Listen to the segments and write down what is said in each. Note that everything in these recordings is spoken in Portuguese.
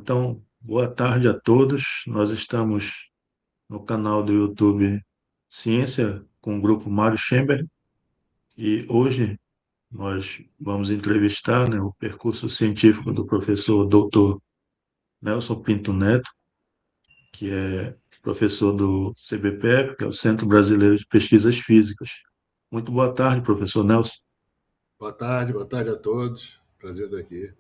Então, boa tarde a todos. Nós estamos no canal do YouTube Ciência com o grupo Mário Chamber e hoje nós vamos entrevistar, o percurso científico do professor Dr. Nelson Pinto Neto, que é professor do CBPE, que é o Centro Brasileiro de Pesquisas Físicas. Muito boa tarde, professor Nelson. Boa tarde a todos. Prazer estar aqui.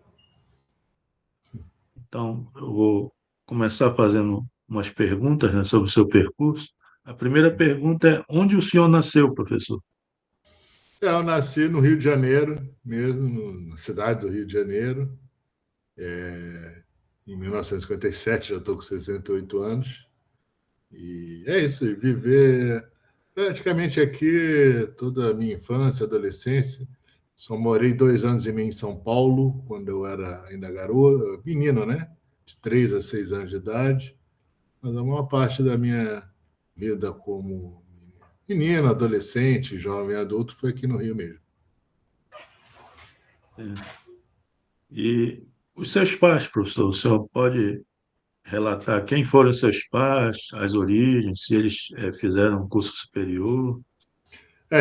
Então, eu vou começar fazendo umas perguntas, sobre o seu percurso. A primeira pergunta é: onde o senhor nasceu, professor? Eu nasci no Rio de Janeiro, mesmo, na cidade do Rio de Janeiro, em 1957, já estou com 68 anos. E é isso, e viver praticamente aqui toda a minha infância, adolescência. Só morei 2 anos e meio em São Paulo, quando eu era ainda garoto, menino, né? De 3 a 6 anos de idade. Mas a maior parte da minha vida como menino, adolescente, jovem, adulto foi aqui no Rio mesmo. É. E os seus pais, professor, o senhor pode relatar quem foram seus pais, as origens, se eles fizeram um curso superior?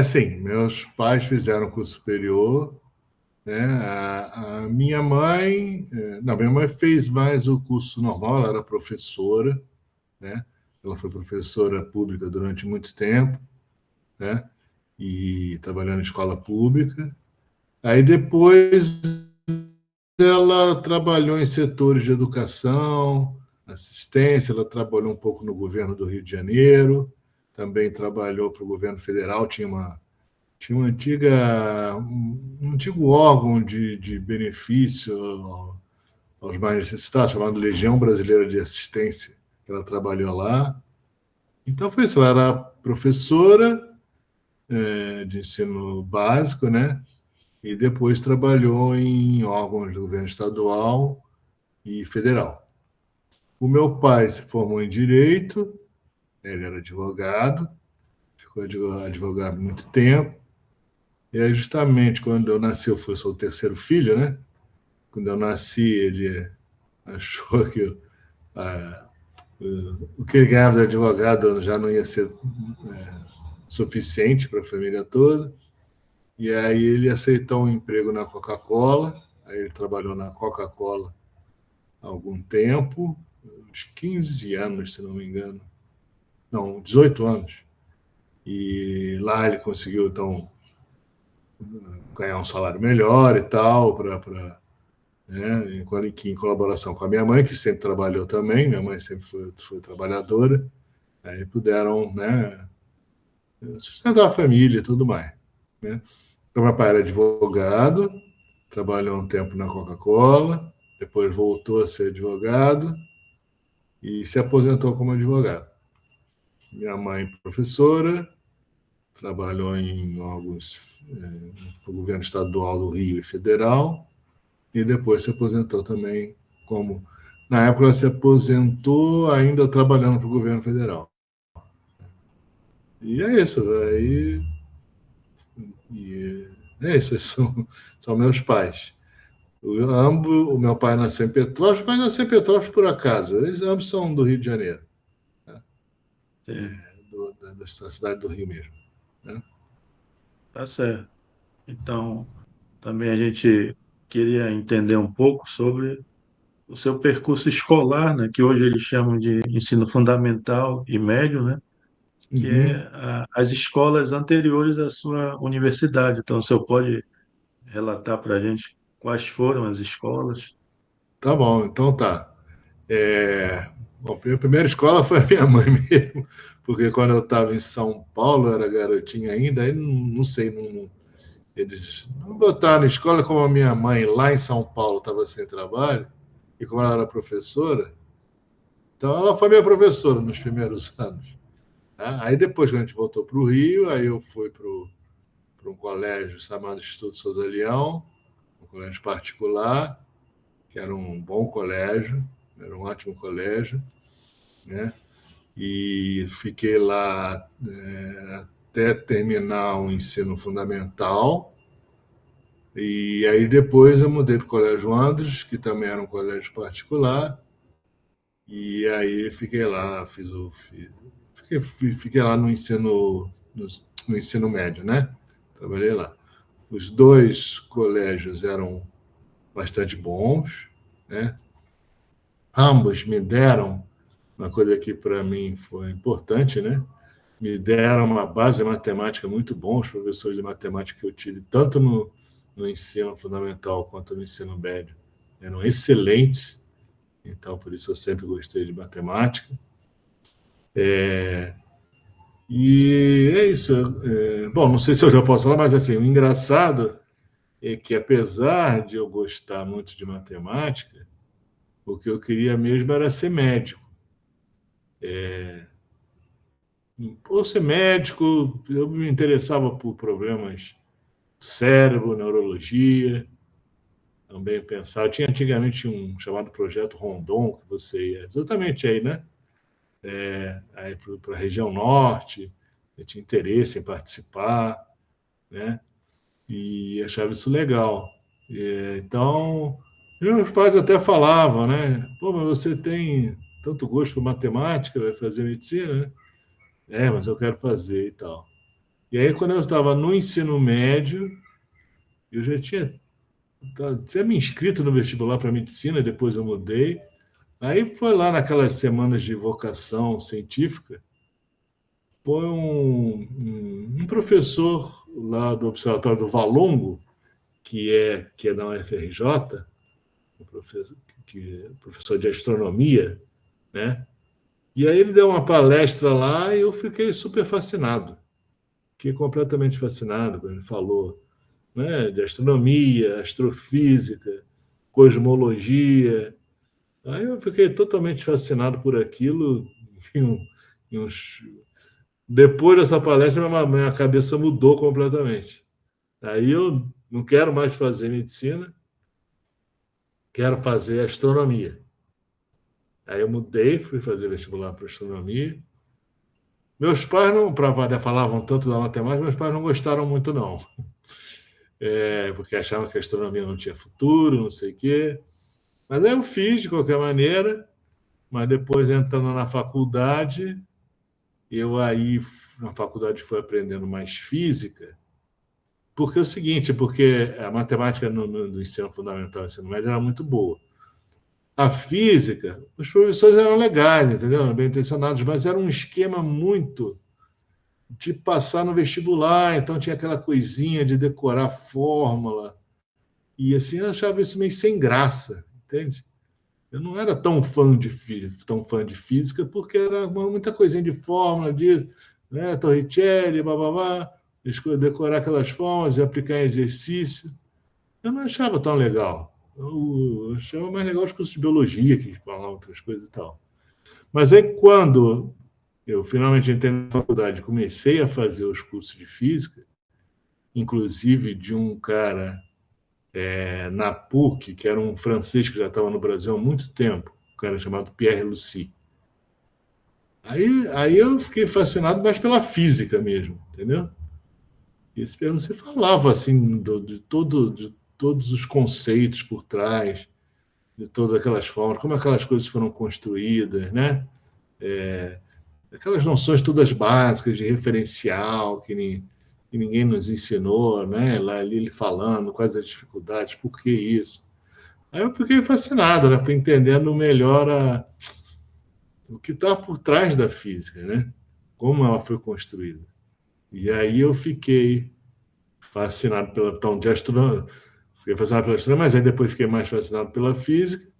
Sim, meus pais fizeram curso superior, né? A minha mãe, não, minha mãe fez mais o curso normal, ela era professora, né? Ela foi professora pública durante muito tempo, né? E trabalhando em escola pública. Aí depois ela trabalhou em setores de educação, assistência, ela trabalhou um pouco no governo do Rio de Janeiro, também trabalhou para o governo federal, tinha uma um antigo órgão de benefício aos mais necessitados, chamado Legião Brasileira de Assistência, que ela trabalhou lá. Então foi isso, ela era professora de ensino básico, né? E depois trabalhou em órgãos do governo estadual e federal. O meu pai se formou em Direito, ele era advogado, ficou advogado muito tempo, e aí justamente quando eu nasci, eu sou o terceiro filho, né? Quando eu nasci, ele achou que o que ele ganhava de advogado já não ia ser suficiente para a família toda, e aí ele aceitou um emprego na Coca-Cola, aí ele trabalhou na Coca-Cola há algum tempo, uns 15 anos, se não me engano. Não, 18 anos. E lá ele conseguiu, então, ganhar um salário melhor e tal, né, em colaboração com a minha mãe, que sempre trabalhou também, minha mãe sempre foi trabalhadora, aí puderam, né, sustentar a família e tudo mais. Né? Então, meu pai era advogado, trabalhou um tempo na Coca-Cola, depois voltou a ser advogado e se aposentou como advogado. Minha mãe, professora, trabalhou em órgãos do governo estadual do Rio e federal, e depois se aposentou também como... Na época, ela se aposentou ainda trabalhando para o governo federal. E é isso. Esses são meus pais. O meu pai nasceu em Petrópolis, mas nasceu em Petrópolis por acaso. Eles ambos são do Rio de Janeiro, né? Da cidade do Rio mesmo. Né? Tá certo. Então, também a gente queria entender um pouco sobre o seu percurso escolar, que hoje eles chamam de ensino fundamental e médio, que é Uhum. as escolas anteriores à sua universidade. Então, o senhor pode relatar para a gente quais foram as escolas? Tá bom, então tá. Bom, a primeira escola foi a minha mãe mesmo, porque quando eu estava em São Paulo, eu era garotinho ainda, aí não sei, eles não botaram na escola como a minha mãe lá em São Paulo estava sem trabalho, e como ela era professora, então ela foi minha professora nos primeiros anos. Tá? Aí depois, quando a gente voltou para o Rio, aí eu fui para um colégio chamado Instituto Souza Leão, um colégio particular, que era um bom colégio, era um ótimo colégio, né? E fiquei lá até terminar o ensino fundamental. E aí depois eu mudei para o Colégio Andres, que também era um colégio particular, E aí fiquei lá, fiquei lá no ensino médio, né? Trabalhei lá. Os dois colégios eram bastante bons, né? Ambos me deram uma coisa que para mim foi importante, né? Me deram uma base matemática muito bom, os professores de matemática que eu tive, tanto no ensino fundamental quanto no ensino médio, eram excelentes, então por isso eu sempre gostei de matemática. E é isso. Bom, não sei se eu já posso falar, mas assim, o engraçado é que apesar de eu gostar muito de matemática, o que eu queria mesmo era ser médico. Ou ser médico, eu me interessava por problemas do cérebro, neurologia, também pensava. Tinha antigamente um chamado Projeto Rondon, que você ia exatamente aí, né? Aí para a região norte, eu tinha interesse em participar, né? E achava isso legal. Então, meus pais até falavam, né? Pô, mas você tem tanto gosto por matemática, vai fazer medicina, né? Mas eu quero fazer e tal. E aí, quando eu estava no ensino médio, eu já tinha me inscrito no vestibular para medicina, depois eu mudei. Aí foi lá naquelas semanas de vocação científica, foi um professor lá do Observatório do Valongo, que é da UFRJ, um professor de astronomia, né? E aí ele deu uma palestra lá e eu fiquei super fascinado. Fiquei completamente fascinado quando ele falou, né, de astronomia, astrofísica, cosmologia. Aí eu fiquei totalmente fascinado por aquilo. Em uns... Depois dessa palestra, minha cabeça mudou completamente. Aí eu não quero mais fazer medicina, quero fazer astronomia. Aí eu mudei, fui fazer vestibular para astronomia. Meus pais não, para variar, falavam tanto da matemática, meus pais não gostaram muito, não. Porque achavam que a astronomia não tinha futuro, não sei o quê. Mas aí eu fiz de qualquer maneira, mas depois entrando na faculdade, eu aí na faculdade fui aprendendo mais física, porque é o seguinte, porque a matemática no ensino fundamental e ensino médio era muito boa. A física, os professores eram legais, entendeu? Bem intencionados, mas era um esquema muito de passar no vestibular, então tinha aquela coisinha de decorar fórmula, e assim eu achava isso meio sem graça, entende? Eu não era tão fã de física, porque era muita coisinha de fórmula, de, né, Torricelli, bababá, decorar aquelas fórmulas e aplicar em exercício. Eu não achava tão legal. Eu achava mais legal os cursos de biologia, que falavam outras coisas e tal. Mas aí, quando eu finalmente entrei na faculdade, comecei a fazer os cursos de física, inclusive de um cara na PUC, que era um francês que já estava no Brasil há muito tempo, um cara chamado Pierre Lucie. Aí eu fiquei fascinado mais pela física mesmo, entendeu? E esse Pierre Lucie falava assim de todos os conceitos por trás, de todas aquelas formas, como aquelas coisas foram construídas, né? Aquelas noções todas básicas de referencial que ninguém nos ensinou, né? Lá ali ele falando quais as dificuldades, por que isso. Aí eu fiquei fascinado, né? Fui entendendo melhor o que está por trás da física, né? Como ela foi construída. E aí eu fiquei fascinado pela então, de astronomia, fiquei fascinado pela astronomia, mas aí depois fiquei mais fascinado pela física,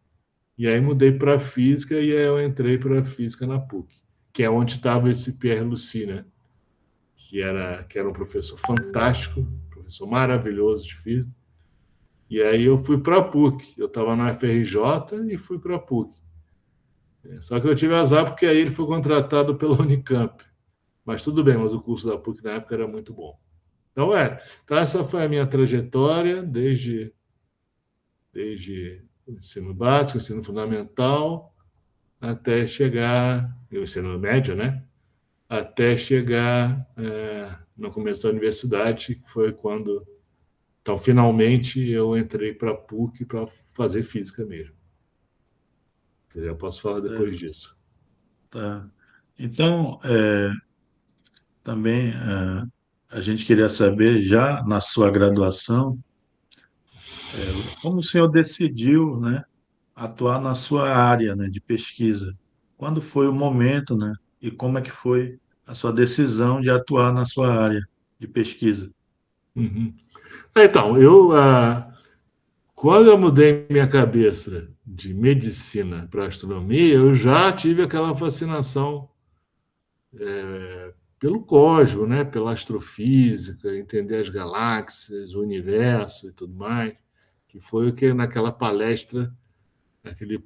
e aí mudei para a física e aí eu entrei para a física na PUC, que é onde estava esse Pierre Lucie, né? Que era um professor fantástico, professor maravilhoso de física. E aí eu fui para a PUC. Eu estava na FRJ e fui para a PUC. Só que eu tive azar porque aí ele foi contratado pela Unicamp. Mas tudo bem, mas o curso da PUC na época era muito bom. Então essa foi a minha trajetória desde o ensino básico, o ensino fundamental, até chegar, o ensino médio, né? Até chegar no começo da universidade, que foi quando, então, finalmente eu entrei para a PUC para fazer física mesmo. Eu posso falar depois certo, disso. tá. Então, também a gente queria saber, já na sua graduação, como o senhor decidiu, né, atuar na sua área, né, de pesquisa? Quando foi o momento, né, e como é que foi a sua decisão de atuar na sua área de pesquisa? Uhum. Então, quando eu mudei minha cabeça de medicina para astronomia, eu já tive aquela fascinação pelo cosmos, né? Pela astrofísica, entender as galáxias, o universo e tudo mais, que foi o que naquela palestra, aquele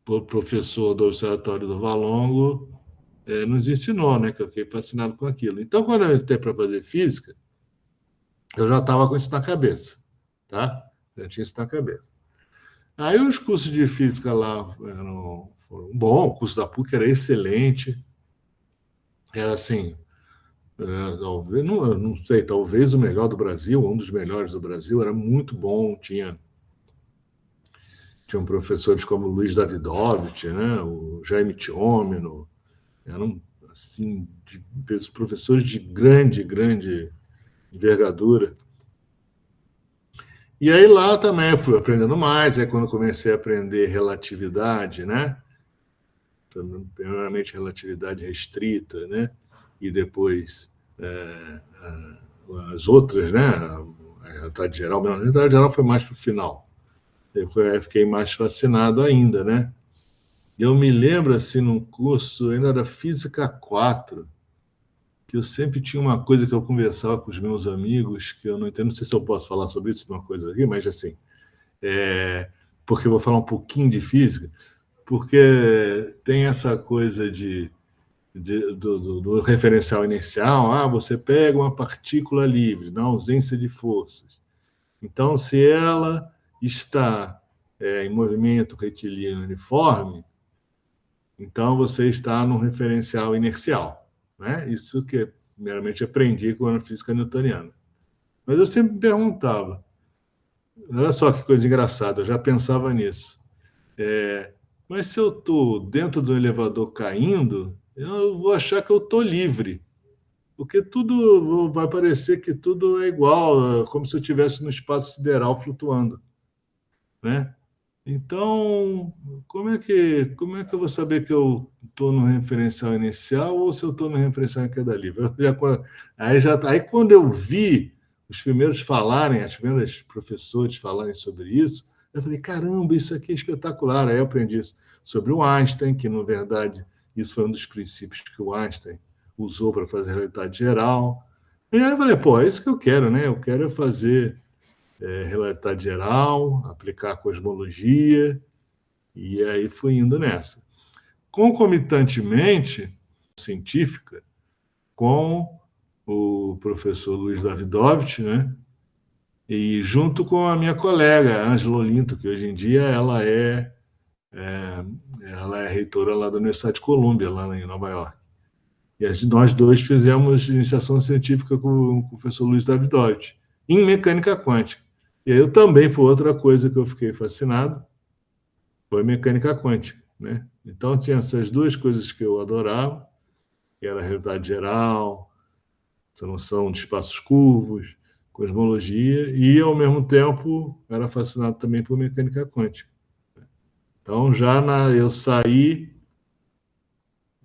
professor do Observatório do Valongo nos ensinou, né? Que eu fiquei fascinado com aquilo. Então, quando eu entrei para fazer física, eu já estava com isso na cabeça, tá? Já tinha isso na cabeça. Aí os cursos de física lá foram bom, o curso da PUC era excelente, era assim, talvez, não, eu não sei, talvez o melhor do Brasil, um dos melhores do Brasil, era muito bom, tinham professores como o Luiz Davidovich, né, o Jaime Tiomino, eram assim, professores de grande envergadura. E aí lá também eu fui aprendendo mais, aí quando eu comecei a aprender relatividade, né, primeiramente relatividade restrita, né? E depois as outras, né? A realidade geral, a realidade geral foi mais para o final. Depois eu fiquei mais fascinado ainda, né? Eu me lembro, assim, num curso, ainda era Física 4, que eu sempre tinha uma coisa que eu conversava com os meus amigos, que eu não entendo, não sei se eu posso falar sobre isso, uma coisa aqui, mas assim, é, porque eu vou falar um pouquinho de física, porque tem essa coisa do referencial inicial, você pega uma partícula livre, na ausência de forças. Então, se ela está em movimento retilíneo uniforme, então você está no referencial inercial. Né? Isso que primeiramente aprendi com a física newtoniana. Mas eu sempre me perguntava, olha só que coisa engraçada, eu já pensava nisso. Mas se eu estou dentro do elevador caindo, eu vou achar que eu estou livre. Porque tudo vai parecer que tudo é igual, como se eu estivesse no espaço sideral flutuando, né? Então, como é que eu vou saber que eu estou no referencial inicial ou se eu estou no referencial em queda livre? Aí quando eu vi os primeiros falarem, as primeiras professores falarem sobre isso, eu falei, caramba, isso aqui é espetacular. Aí eu aprendi isso sobre o Einstein, que, na verdade, isso foi um dos princípios que o Einstein usou para fazer a realidade geral. E aí eu falei, pô, é isso que eu quero, né? Eu quero fazer realidade geral, aplicar a cosmologia, e aí fui indo nessa. Concomitantemente, científica, com o professor Luiz Davidovich, né? E junto com a minha colega, Ângela Olinto, que hoje em dia ela é reitora lá da Universidade de Colômbia, lá em Nova York. E nós dois fizemos iniciação científica com o professor Luiz Davidovich, em mecânica quântica. E aí eu também foi outra coisa que eu fiquei fascinado, foi mecânica quântica, né? Então tinha essas duas coisas que eu adorava, que era a realidade geral, essa noção de espaços curvos, cosmologia, e ao mesmo tempo era fascinado também por mecânica quântica. Então eu saí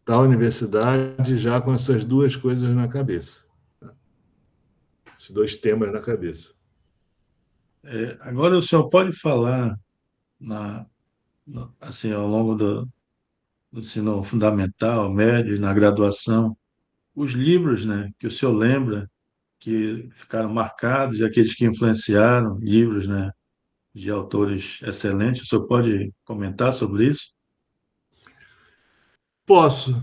da universidade já com essas duas coisas na cabeça, esses dois temas na cabeça. Agora o senhor pode falar, assim, ao longo do ensino fundamental, médio e na graduação, os livros, né, que o senhor lembra que ficaram marcados e aqueles que influenciaram, livros, né, de autores excelentes. O senhor pode comentar sobre isso? Posso.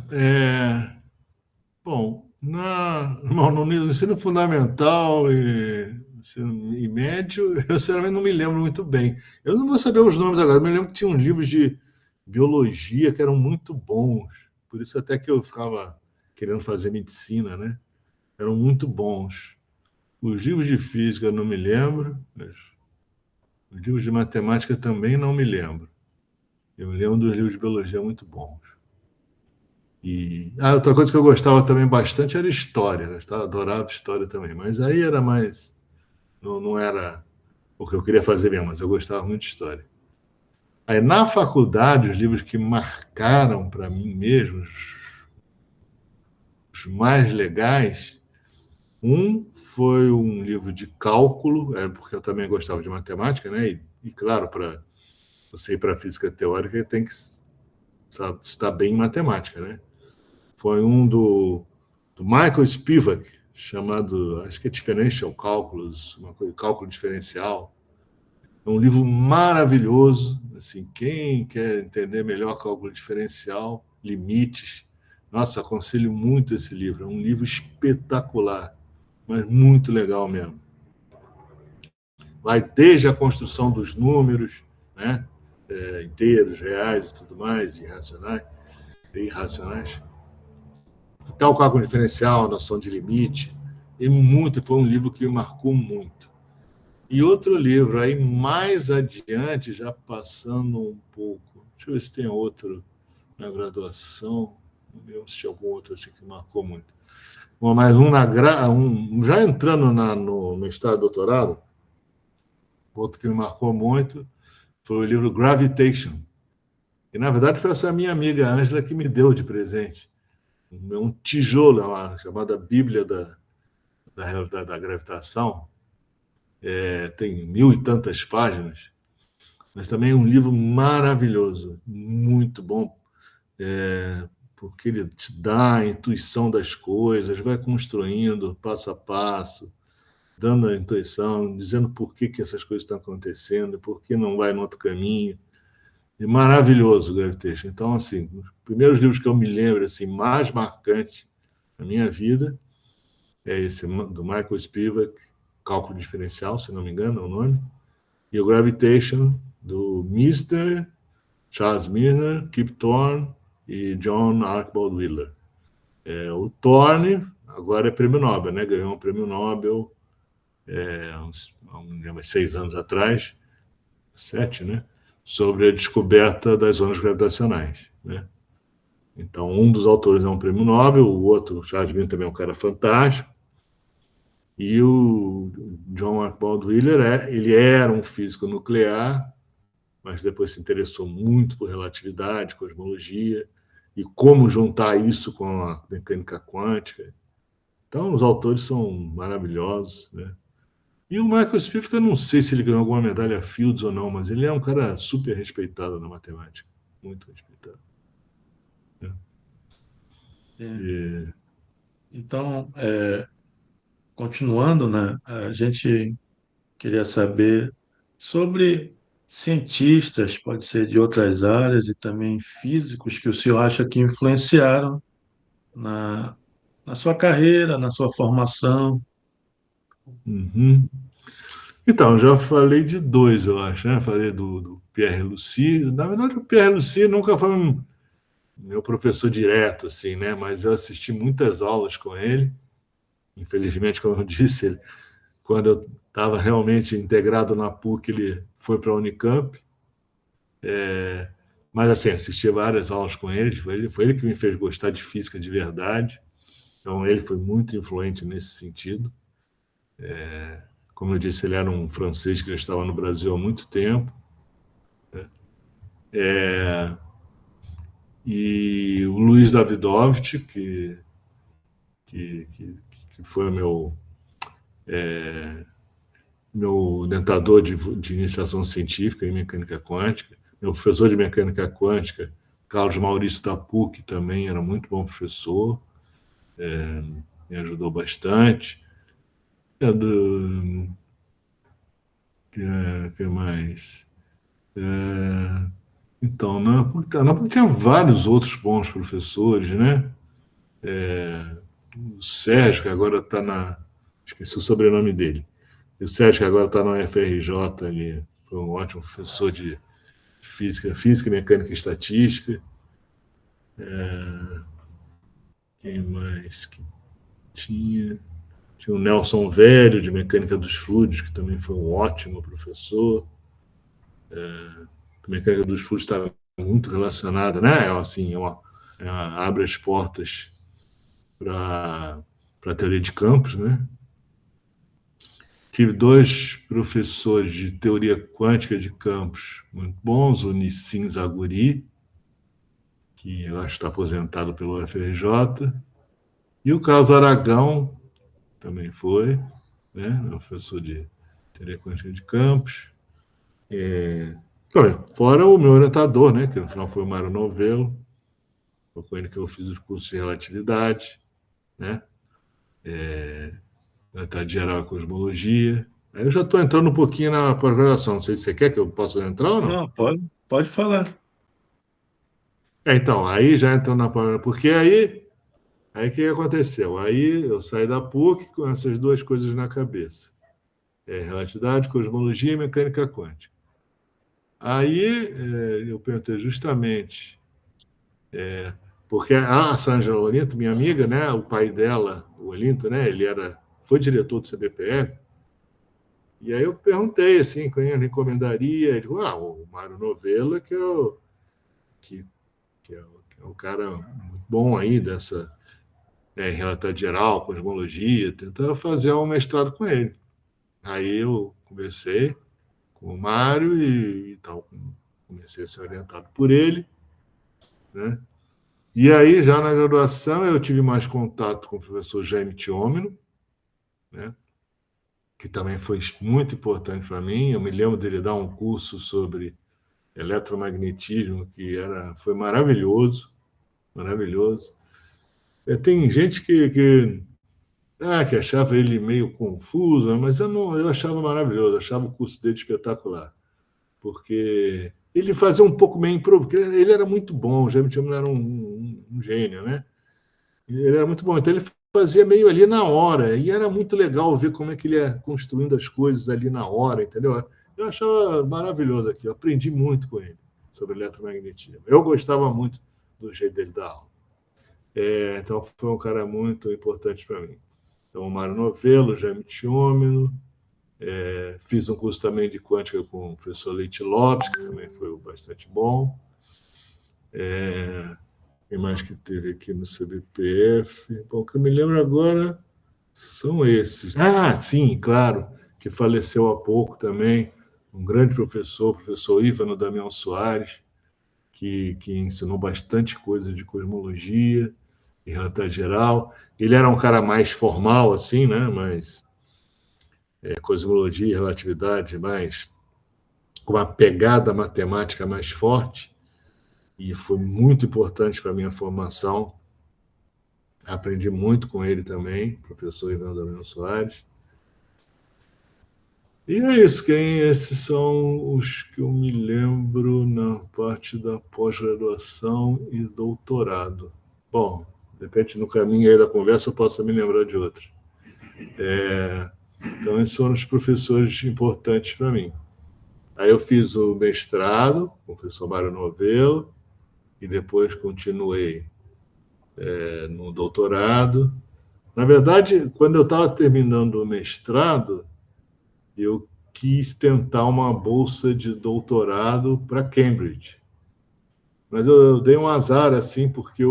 Bom, bom, no ensino fundamental e médio, eu sinceramente não me lembro muito bem. Eu não vou saber os nomes agora, eu me lembro que tinha uns livros de biologia que eram muito bons. Por isso até que eu ficava querendo fazer medicina, né? Eram muito bons. Os livros de física eu não me lembro, mas os livros de matemática também não me lembro. Eu me lembro dos livros de biologia muito bons. Outra coisa que eu gostava também bastante era história. Adorava história também. Mas aí era mais. Não era o que eu queria fazer mesmo, mas eu gostava muito de história. Aí na faculdade, os livros que marcaram para mim mesmo, os mais legais, um foi um livro de cálculo, porque eu também gostava de matemática, né? Claro, para você ir para a física teórica, tem que sabe, estar bem em matemática, né? Foi um do Michael Spivak, chamado, acho que é Differential Calculus, uma coisa, cálculo diferencial. É um livro maravilhoso, assim, quem quer entender melhor cálculo diferencial, limites, nossa, aconselho muito esse livro, é um livro espetacular, mas muito legal mesmo. Vai desde a construção dos números, né, inteiros, reais e tudo mais, irracionais, até o cálculo diferencial, a noção de limite, foi um livro que me marcou muito. E outro livro, aí mais adiante, já passando um pouco, deixa eu ver se tem outro na graduação, não lembro se tinha algum outro assim que marcou muito. Bom, mas já entrando no mestrado e doutorado, outro que me marcou muito foi o livro Gravitation. E, na verdade, foi essa minha amiga Ângela que me deu de presente. Um tijolo, uma chamada Bíblia da Realidade da Gravitação. Tem 1000 e tantas páginas, mas também é um livro maravilhoso, muito bom, porque ele te dá a intuição das coisas, vai construindo passo a passo, dando a intuição, dizendo por que essas coisas estão acontecendo, por que não vai no outro caminho. É maravilhoso o Gravitation. Então, assim, os primeiros livros que eu me lembro assim, mais marcantes na minha vida é esse do Michael Spivak, Cálculo Diferencial, se não me engano é o nome, e o Gravitation, do Mister Charles Miller, Kip Thorne e John Archibald Wheeler. O Thorne agora é prêmio Nobel, né? Ganhou um prêmio Nobel uns 6 anos atrás, 7, né? Sobre a descoberta das ondas gravitacionais, né? Então, um dos autores é um prêmio Nobel, o outro, o Charles Miller, também é um cara fantástico, e o John Archibald Wheeler ele era um físico nuclear, mas depois se interessou muito por relatividade, cosmologia, e como juntar isso com a mecânica quântica. Então, os autores são maravilhosos, né? E o Michael Spivak, eu não sei se ele ganhou alguma medalha Fields ou não, mas ele é um cara super respeitado na matemática, muito respeitado. Né? É. E, Então, continuando, né, a gente queria saber sobre cientistas, pode ser de outras áreas e também físicos que o senhor acha que influenciaram na, na sua carreira, na sua formação. uhum. Então, já falei de dois, eu acho, né? Falei do Pierre Lucie. Na verdade, o Pierre Lucie nunca foi meu professor direto, assim, né? Mas eu assisti muitas aulas com ele. Infelizmente, como eu disse, quando eu estava realmente integrado na PUC, ele foi para a Unicamp. Mas, assim, assisti várias aulas com ele. Foi ele que me fez gostar de física de verdade. Então, ele foi muito influente nesse sentido. Como eu disse, ele era um francês que já estava no Brasil há muito tempo. E o Luiz Davidovich, que foi meu orientador de iniciação científica em mecânica quântica, meu professor de mecânica quântica, Carlos Maurício da PUC, também era muito bom professor, me ajudou bastante. Que mais? Então, na PUC tinha vários outros bons professores, né? O Sérgio, que agora está na. Esqueci o sobrenome dele. E o Sérgio, que agora está na UFRJ, ali, foi um ótimo professor de física, mecânica e estatística. Quem mais que tinha? Tinha o Nelson Velho, de mecânica dos fluidos, que também foi um ótimo professor. Mecânica dos fluidos também muito relacionada, né? Assim, abre as portas para a teoria de campos, né? Tive dois professores de teoria quântica de campos muito bons, o Nissim Zaguri, que eu acho que está aposentado pelo UFRJ, e o Carlos Aragão, também foi, né? Professor de teoria quântica de campos. Fora o meu orientador, né? Que no final foi o Mário Novelo, foi com ele que eu fiz os cursos de relatividade, né? Relatividade geral e cosmologia. Aí eu já estou entrando um pouquinho na pós-graduação. Não sei se você quer que eu possa entrar ou não. Não, pode falar. Então, aí já entrou na pós-graduação, porque aí o que aconteceu? Aí eu saí da PUC com essas duas coisas na cabeça. Relatividade, cosmologia e mecânica quântica. Aí eu perguntei justamente, porque a Sângela Olinto, minha amiga, né, o pai dela, o Olinto, né, foi diretor do CBPF, e aí eu perguntei assim, quem eu recomendaria, ele falou, o Mário Novella, que, que é um cara muito bom aí dessa relatividade geral, cosmologia, tentava fazer um mestrado com ele. Aí eu conversei com o Mário e tal, comecei a ser orientado por ele, né? E aí, já na graduação, eu tive mais contato com o professor Jaime Tiomino, né? Que também foi muito importante para mim. Eu me lembro dele dar um curso sobre eletromagnetismo foi maravilhoso, maravilhoso. Tem gente que achava ele meio confuso, mas eu achava maravilhoso, achava o curso dele espetacular, porque ele fazia um pouco meio improviso, porque ele era muito bom, o Jaime Tiomino era um gênio, né? Ele era muito bom, então ele fazia meio ali na hora, e era muito legal ver como é que ele ia construindo as coisas ali na hora, entendeu? Eu achava maravilhoso aqui, eu aprendi muito com ele sobre eletromagnetismo. Eu gostava muito do jeito dele dar aula. Então foi um cara muito importante para mim. Então, o Mário Novelo, Jaime Tiomino, fiz um curso também de quântica com o professor Leite Lopes, que também foi bastante bom. Quem mais que teve aqui no CBPF? Bom, o que eu me lembro agora são esses. Ah, sim, claro, que faleceu há pouco também, um grande professor, o professor Ívano Damião Soares, que ensinou bastante coisa de cosmologia e relatividade geral. Ele era um cara mais formal, assim, né? Mas cosmologia e relatividade mais com uma pegada matemática mais forte, e foi muito importante para a minha formação. Aprendi muito com ele também, professor Ivan Damião Soares. E é isso, esses são os que eu me lembro na parte da pós-graduação e doutorado. Bom, de repente no caminho aí da conversa eu possa me lembrar de outros. Então, esses foram os professores importantes para mim. Aí eu fiz o mestrado com o professor Mário Novelo e depois continuei no doutorado. Na verdade, quando eu estava terminando o mestrado, eu quis tentar uma bolsa de doutorado para Cambridge. Mas eu dei um azar, assim, porque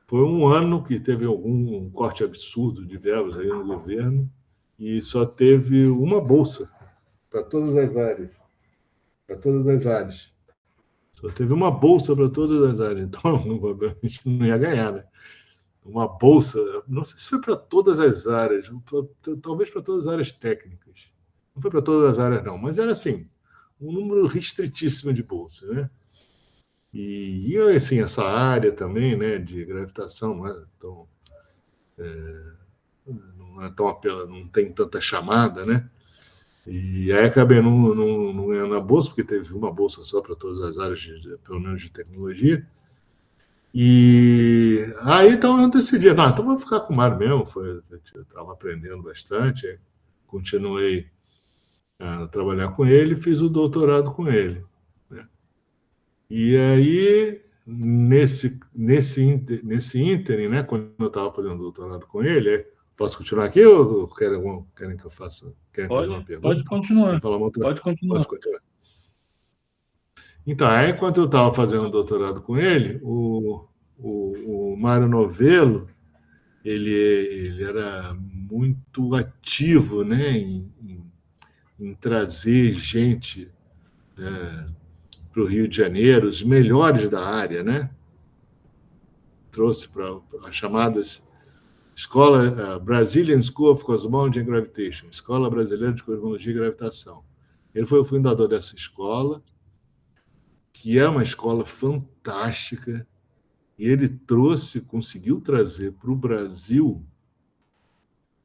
foi um ano que teve algum corte absurdo de verbas aí no governo e só teve uma bolsa para todas as áreas. Para todas as áreas. Só teve uma bolsa para todas as áreas. Então, obviamente, não ia ganhar, né? Uma bolsa, não sei se foi para todas as áreas, talvez para todas as áreas técnicas. Não foi para todas as áreas, não, mas era assim, um número restritíssimo de bolsas, né? E assim, essa área também, né, de gravitação, não é tão apela, não tem tanta chamada, né? E aí acabei não ganhando a bolsa, porque teve uma bolsa só para todas as áreas, pelo menos de tecnologia. E aí então eu decidi, não, então vou ficar com o Mário mesmo, eu estava aprendendo bastante, continuei a trabalhar com ele, fiz o doutorado com ele, né? E aí, nesse ínterim, né, quando eu estava fazendo doutorado com ele, posso continuar aqui ou querem que eu faça? Querem fazer uma Pode pergunta? Quer continuar. falar uma outra? Pode continuar. Posso continuar? Então, aí, enquanto eu estava fazendo doutorado com ele, o Mário Novelo, ele era muito ativo, né, em trazer gente para o Rio de Janeiro, os melhores da área, né? Trouxe para as chamadas Escola Brazilian School of Cosmology and Gravitation, Escola Brasileira de Cosmologia e Gravitação. Ele foi o fundador dessa escola, que é uma escola fantástica, e ele conseguiu trazer para o Brasil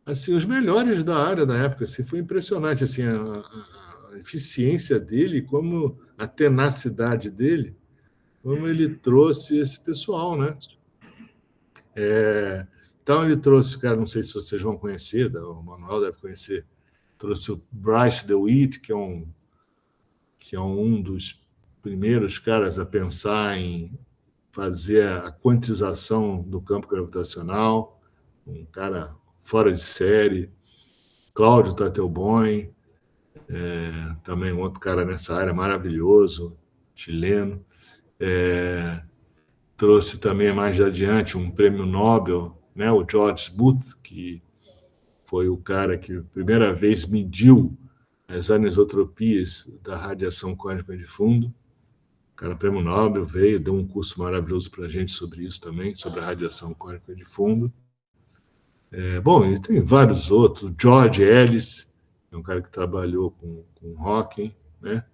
assim os melhores da área da época. Assim, foi impressionante assim a eficiência dele, como a tenacidade dele, como ele trouxe esse pessoal, né? Então ele trouxe, cara, não sei se vocês vão conhecer, o Manuel deve conhecer, trouxe o Bryce DeWitt, que é um dos primeiros caras a pensar em fazer a quantização do campo gravitacional, um cara fora de série. Cláudio Tatelboim, também um outro cara nessa área maravilhoso, chileno. Trouxe também mais adiante um prêmio Nobel, né, o George Booth, que foi o cara que a primeira vez mediu as anisotropias da radiação cósmica de fundo. O cara, prêmio Nobel, veio, deu um curso maravilhoso para a gente sobre isso também, sobre a radiação cósmica de fundo. Bom, e tem vários outros. George Ellis, é um cara que trabalhou com Hawking, né?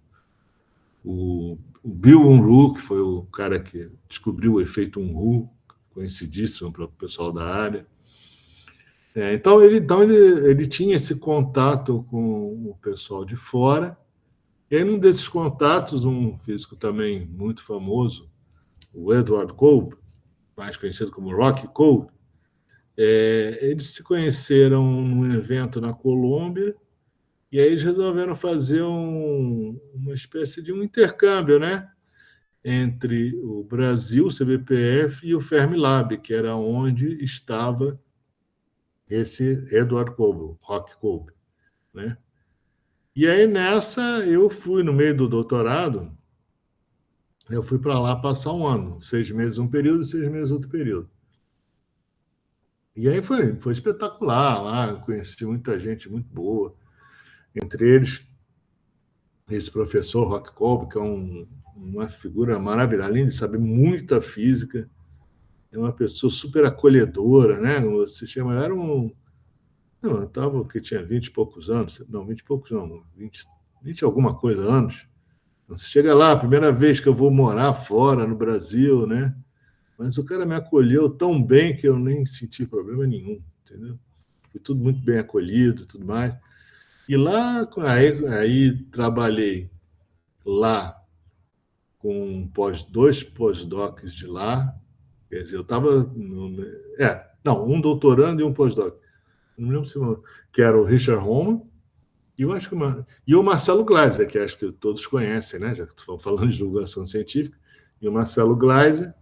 O Bill Unruh, que foi o cara que descobriu o efeito Unruh, conhecidíssimo para o pessoal da área. Então ele tinha esse contato com o pessoal de fora. E aí, num desses contatos, um físico também muito famoso, o Edward Kolb, mais conhecido como Rocky Kolb, eles se conheceram num evento na Colômbia e aí eles resolveram fazer uma espécie de um intercâmbio, né? Entre o Brasil, o CBPF, e o Fermilab, que era onde estava esse Edward Kolb, Rock Kolb, né? E aí nessa eu fui no meio do doutorado, eu fui para lá passar um ano, 6 meses um período e 6 meses outro período. E aí foi espetacular lá, conheci muita gente muito boa, entre eles esse professor Rock Kolb, que é uma figura maravilhosa, além de saber muita física, é uma pessoa super acolhedora, né? Você chama, era um. Não, eu estava que tinha 20 e poucos anos, não, 20 e poucos não, 20 e alguma coisa anos. Você chega lá, a primeira vez que eu vou morar fora, no Brasil, né? Mas o cara me acolheu tão bem que eu nem senti problema nenhum, entendeu? Foi tudo muito bem acolhido e tudo mais. E lá, aí trabalhei lá com dois pós-docs de lá. Quer dizer, eu estava. Não, um doutorando e um pós-doc. Não lembro se que era o Richard Roman, e eu acho que e o Marcelo Gleiser, que acho que todos conhecem, né? Já que estou falando de divulgação científica, e o Marcelo Gleiser.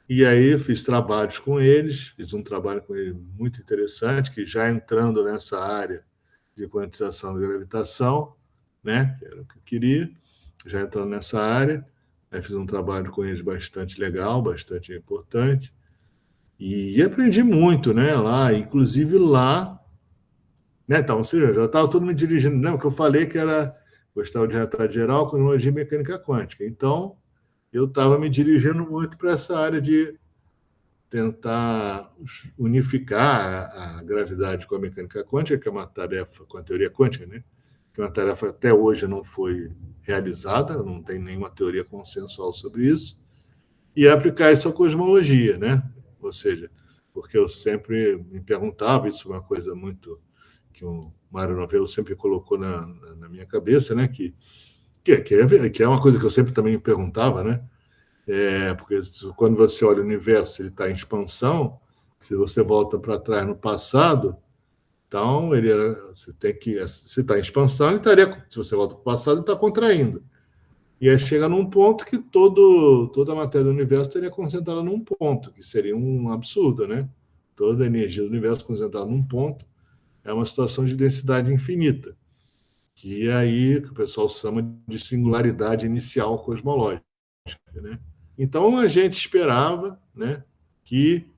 E aí fiz trabalhos com eles, fiz um trabalho com ele muito interessante, que já entrando nessa área de quantização da gravitação, né? Que era o que eu queria, já entrando nessa área. Aí fiz um trabalho com eles bastante legal, bastante importante. E aprendi muito, né? Lá, inclusive lá, né? Então, ou seja, já estava todo me dirigindo, lembra que eu falei que era gostava de realidade geral, cosmologia e mecânica quântica. Então, eu estava me dirigindo muito para essa área de tentar unificar a gravidade com a mecânica quântica, que é uma tarefa com a teoria quântica, né? Que é uma tarefa até hoje não foi realizada, não tem nenhuma teoria consensual sobre isso, e aplicar isso à cosmologia, né? Ou seja, porque eu sempre me perguntava, isso é uma coisa muito que o Mário Novelo sempre colocou na minha cabeça, né? Que é uma coisa que eu sempre também me perguntava, né? Porque quando você olha o universo, ele está em expansão. Se você volta para trás no passado, então você tem que, se está em expansão, ele estaria, se você volta para o passado, ele está contraindo. E aí chega num ponto que toda a matéria do universo estaria concentrada num ponto, que seria um absurdo, né? Toda a energia do universo concentrada num ponto é uma situação de densidade infinita. que é aí que o pessoal chama de singularidade inicial cosmológica, né? Então a gente esperava, né, que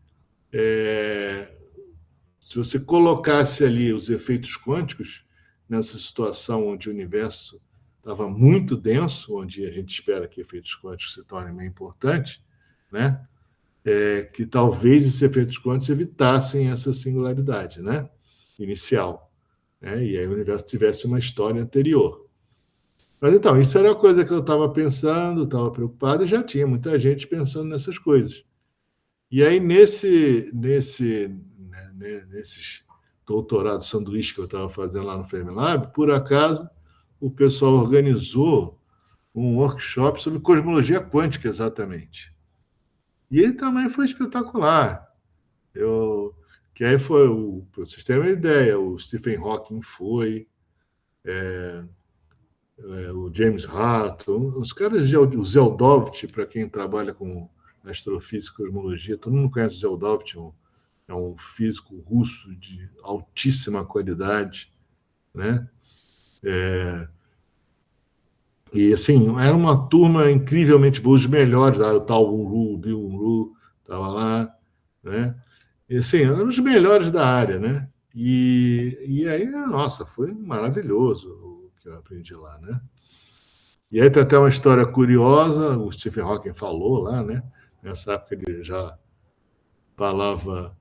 se você colocasse ali os efeitos quânticos nessa situação onde o universo estava muito denso, onde a gente espera que efeitos quânticos se tornem meio importantes, né? Que talvez esses efeitos quânticos evitassem essa singularidade, né? Inicial, né? E aí o universo tivesse uma história anterior. Mas então, isso era a coisa que eu estava pensando, estava preocupado, e já tinha muita gente pensando nessas coisas. E aí, nesses doutorados sanduíche que eu estava fazendo lá no Fermilab, por acaso, o pessoal organizou um workshop sobre cosmologia quântica, exatamente. E ele também foi espetacular. Eu, que aí foi, para vocês terem uma ideia, o Stephen Hawking foi, o James Hutton, os caras, o Zeldovich, para quem trabalha com astrofísica e cosmologia, todo mundo conhece o Zeldovich, é um físico russo de altíssima qualidade, né? E assim, era uma turma incrivelmente boa, os melhores, o tal Uru, o Bill Uru, estava lá, né? E assim, eram os melhores da área, né? E aí, nossa, foi maravilhoso o que eu aprendi lá, né? E aí tem até uma história curiosa, o Stephen Hawking falou lá, né? Nessa época ele já falava,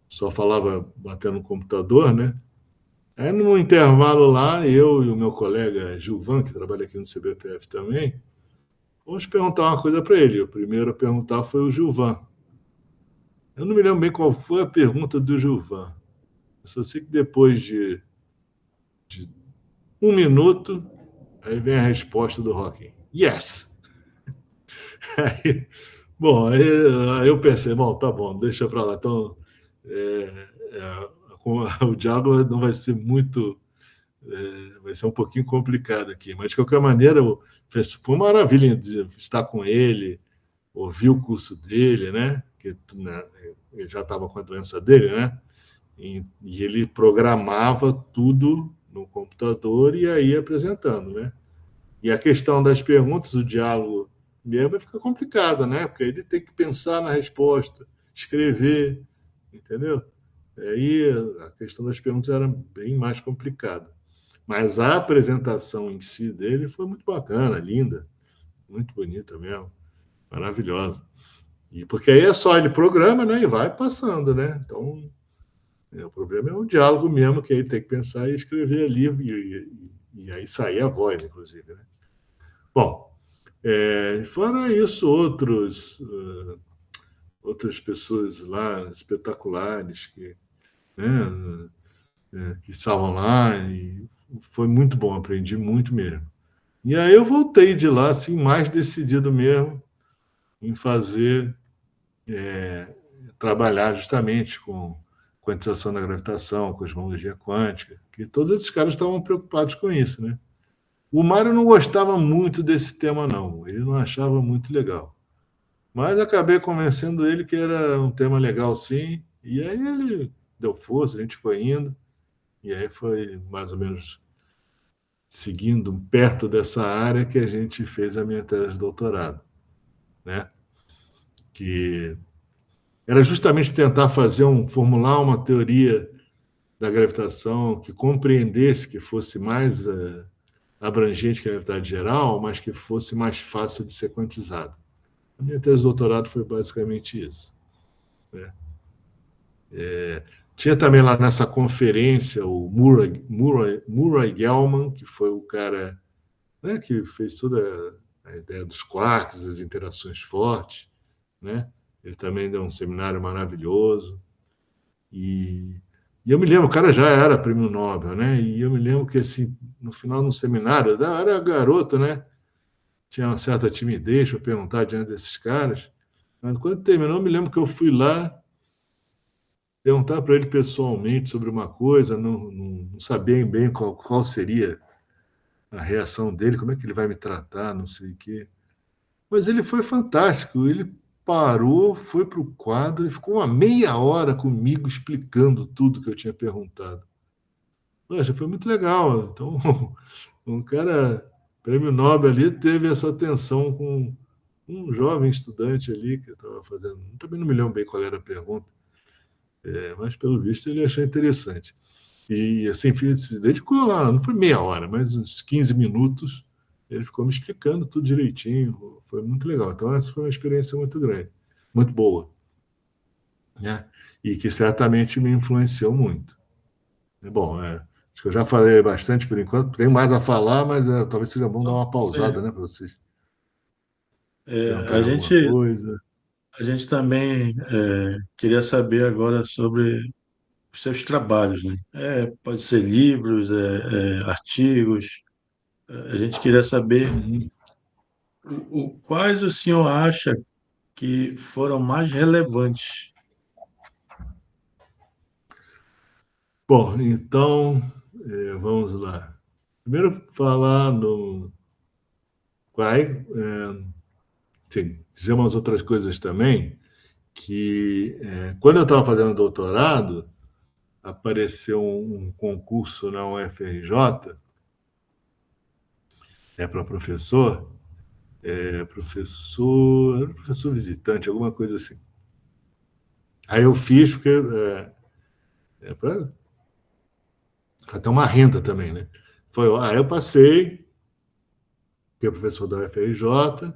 só falava batendo no computador, né? Aí no intervalo lá, eu e o meu colega Gilvan, que trabalha aqui no CBPF também, vamos perguntar uma coisa para ele. O primeiro a perguntar foi o Gilvan. Eu não me lembro bem qual foi a pergunta do Gilvan. Eu só sei que depois de 1 minuto, aí vem a resposta do Hawking. Yes! Aí, bom, aí eu pensei, bom, tá bom, deixa para lá. Então, o diálogo não vai ser muito, vai ser um pouquinho complicado aqui, mas de qualquer maneira, foi uma maravilha de estar com ele, ouvir o curso dele, né? Que, né, ele já estava com a doença dele, né? E ele programava tudo no computador e aí apresentando, né? E a questão das perguntas, o diálogo mesmo fica complicado, né? Porque ele tem que pensar na resposta, escrever, entendeu? Aí a questão das perguntas era bem mais complicada. Mas a apresentação em si dele foi muito bacana, linda, muito bonita mesmo, maravilhosa. E porque aí é só ele programa, né? E vai passando, né? Então, o problema é o diálogo mesmo, que aí tem que pensar e escrever ali, e aí sair a voz, inclusive, né? Bom, fora isso, outras pessoas lá espetaculares né, que estavam lá, e foi muito bom, aprendi muito mesmo. E aí eu voltei de lá, assim, mais decidido mesmo em fazer, trabalhar justamente com quantização da gravitação, cosmologia quântica, que todos esses caras estavam preocupados com isso, né? O Mário não gostava muito desse tema, não. Ele não achava muito legal. Mas acabei convencendo ele que era um tema legal, sim. E aí ele deu força, a gente foi indo. E aí foi mais ou menos seguindo perto dessa área que a gente fez a minha tese de doutorado, né? Que era justamente tentar formular uma teoria da gravitação que compreendesse, que fosse mais abrangente que a gravidade geral, mas que fosse mais fácil de ser quantizado. A minha tese de doutorado foi basicamente isso, né? Tinha também lá nessa conferência o Murray Gell-Mann, que foi o cara, né, que fez toda a ideia dos quarks, das interações fortes, né? Ele também deu um seminário maravilhoso. E eu me lembro, o cara já era prêmio Nobel, né? E eu me lembro que, assim, no final do seminário, eu era garoto, né? Tinha uma certa timidez para perguntar diante desses caras. Mas quando terminou, eu me lembro que eu fui lá perguntar para ele pessoalmente sobre uma coisa, não sabia bem qual seria a reação dele, como é que ele vai me tratar, não sei o quê. Mas ele foi fantástico. Ele parou, foi para o quadro e ficou uma meia hora comigo explicando tudo que eu tinha perguntado. Poxa, foi muito legal. Então, um cara, prêmio Nobel ali, teve essa atenção com um jovem estudante ali que estava fazendo. Também não me lembro bem qual era a pergunta, mas pelo visto ele achou interessante. E assim, se dedicou lá, não foi meia hora, mas uns 15 minutos, ele ficou me explicando tudo direitinho. Foi muito legal. Então, essa foi uma experiência muito grande, muito boa, né? E que certamente me influenciou muito. Bom, acho que eu já falei bastante por enquanto, tenho mais a falar, mas talvez seja bom dar Então, uma pausada, né, para vocês a perguntarem alguma gente, coisa. a gente também queria saber agora sobre os seus trabalhos, né? Pode ser livros, artigos. A gente queria saber Uhum. quais o senhor acha que foram mais relevantes. Bom, então, vamos lá. Primeiro, falar no. Vai, sim, dizer umas outras coisas também, que quando eu estava fazendo doutorado, apareceu um concurso na UFRJ, para professor, professor visitante, alguma coisa assim. Aí eu fiz porque para ter uma renda também, né? Aí eu passei, fiquei professor da UFRJ,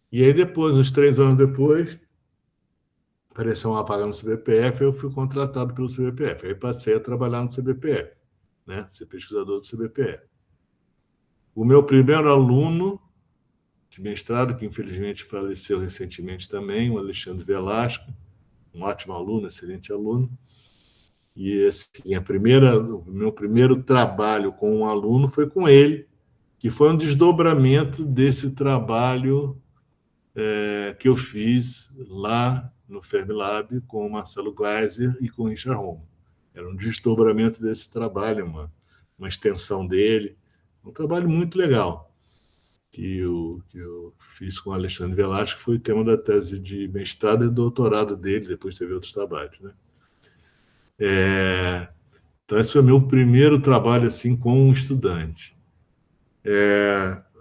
e aí depois, uns 3 anos depois, apareceu uma vaga no CBPF, eu fui contratado pelo CBPF. Aí passei a trabalhar no CBPF, né? Ser pesquisador do CBPF. O meu primeiro aluno de mestrado, que infelizmente faleceu recentemente também, o Alexandre Velasco, um ótimo aluno, excelente aluno. E assim, o meu primeiro trabalho com um aluno foi com ele, que foi um desdobramento desse trabalho que eu fiz lá no Fermilab com o Marcelo Gleiser e com o Richard Romo. Era um desdobramento desse trabalho, uma extensão dele, um trabalho muito legal que eu fiz com o Alexandre Velasco, que foi o tema da tese de mestrado e doutorado dele, depois teve outros trabalhos. Né? Então, esse foi o meu primeiro trabalho assim com um estudante.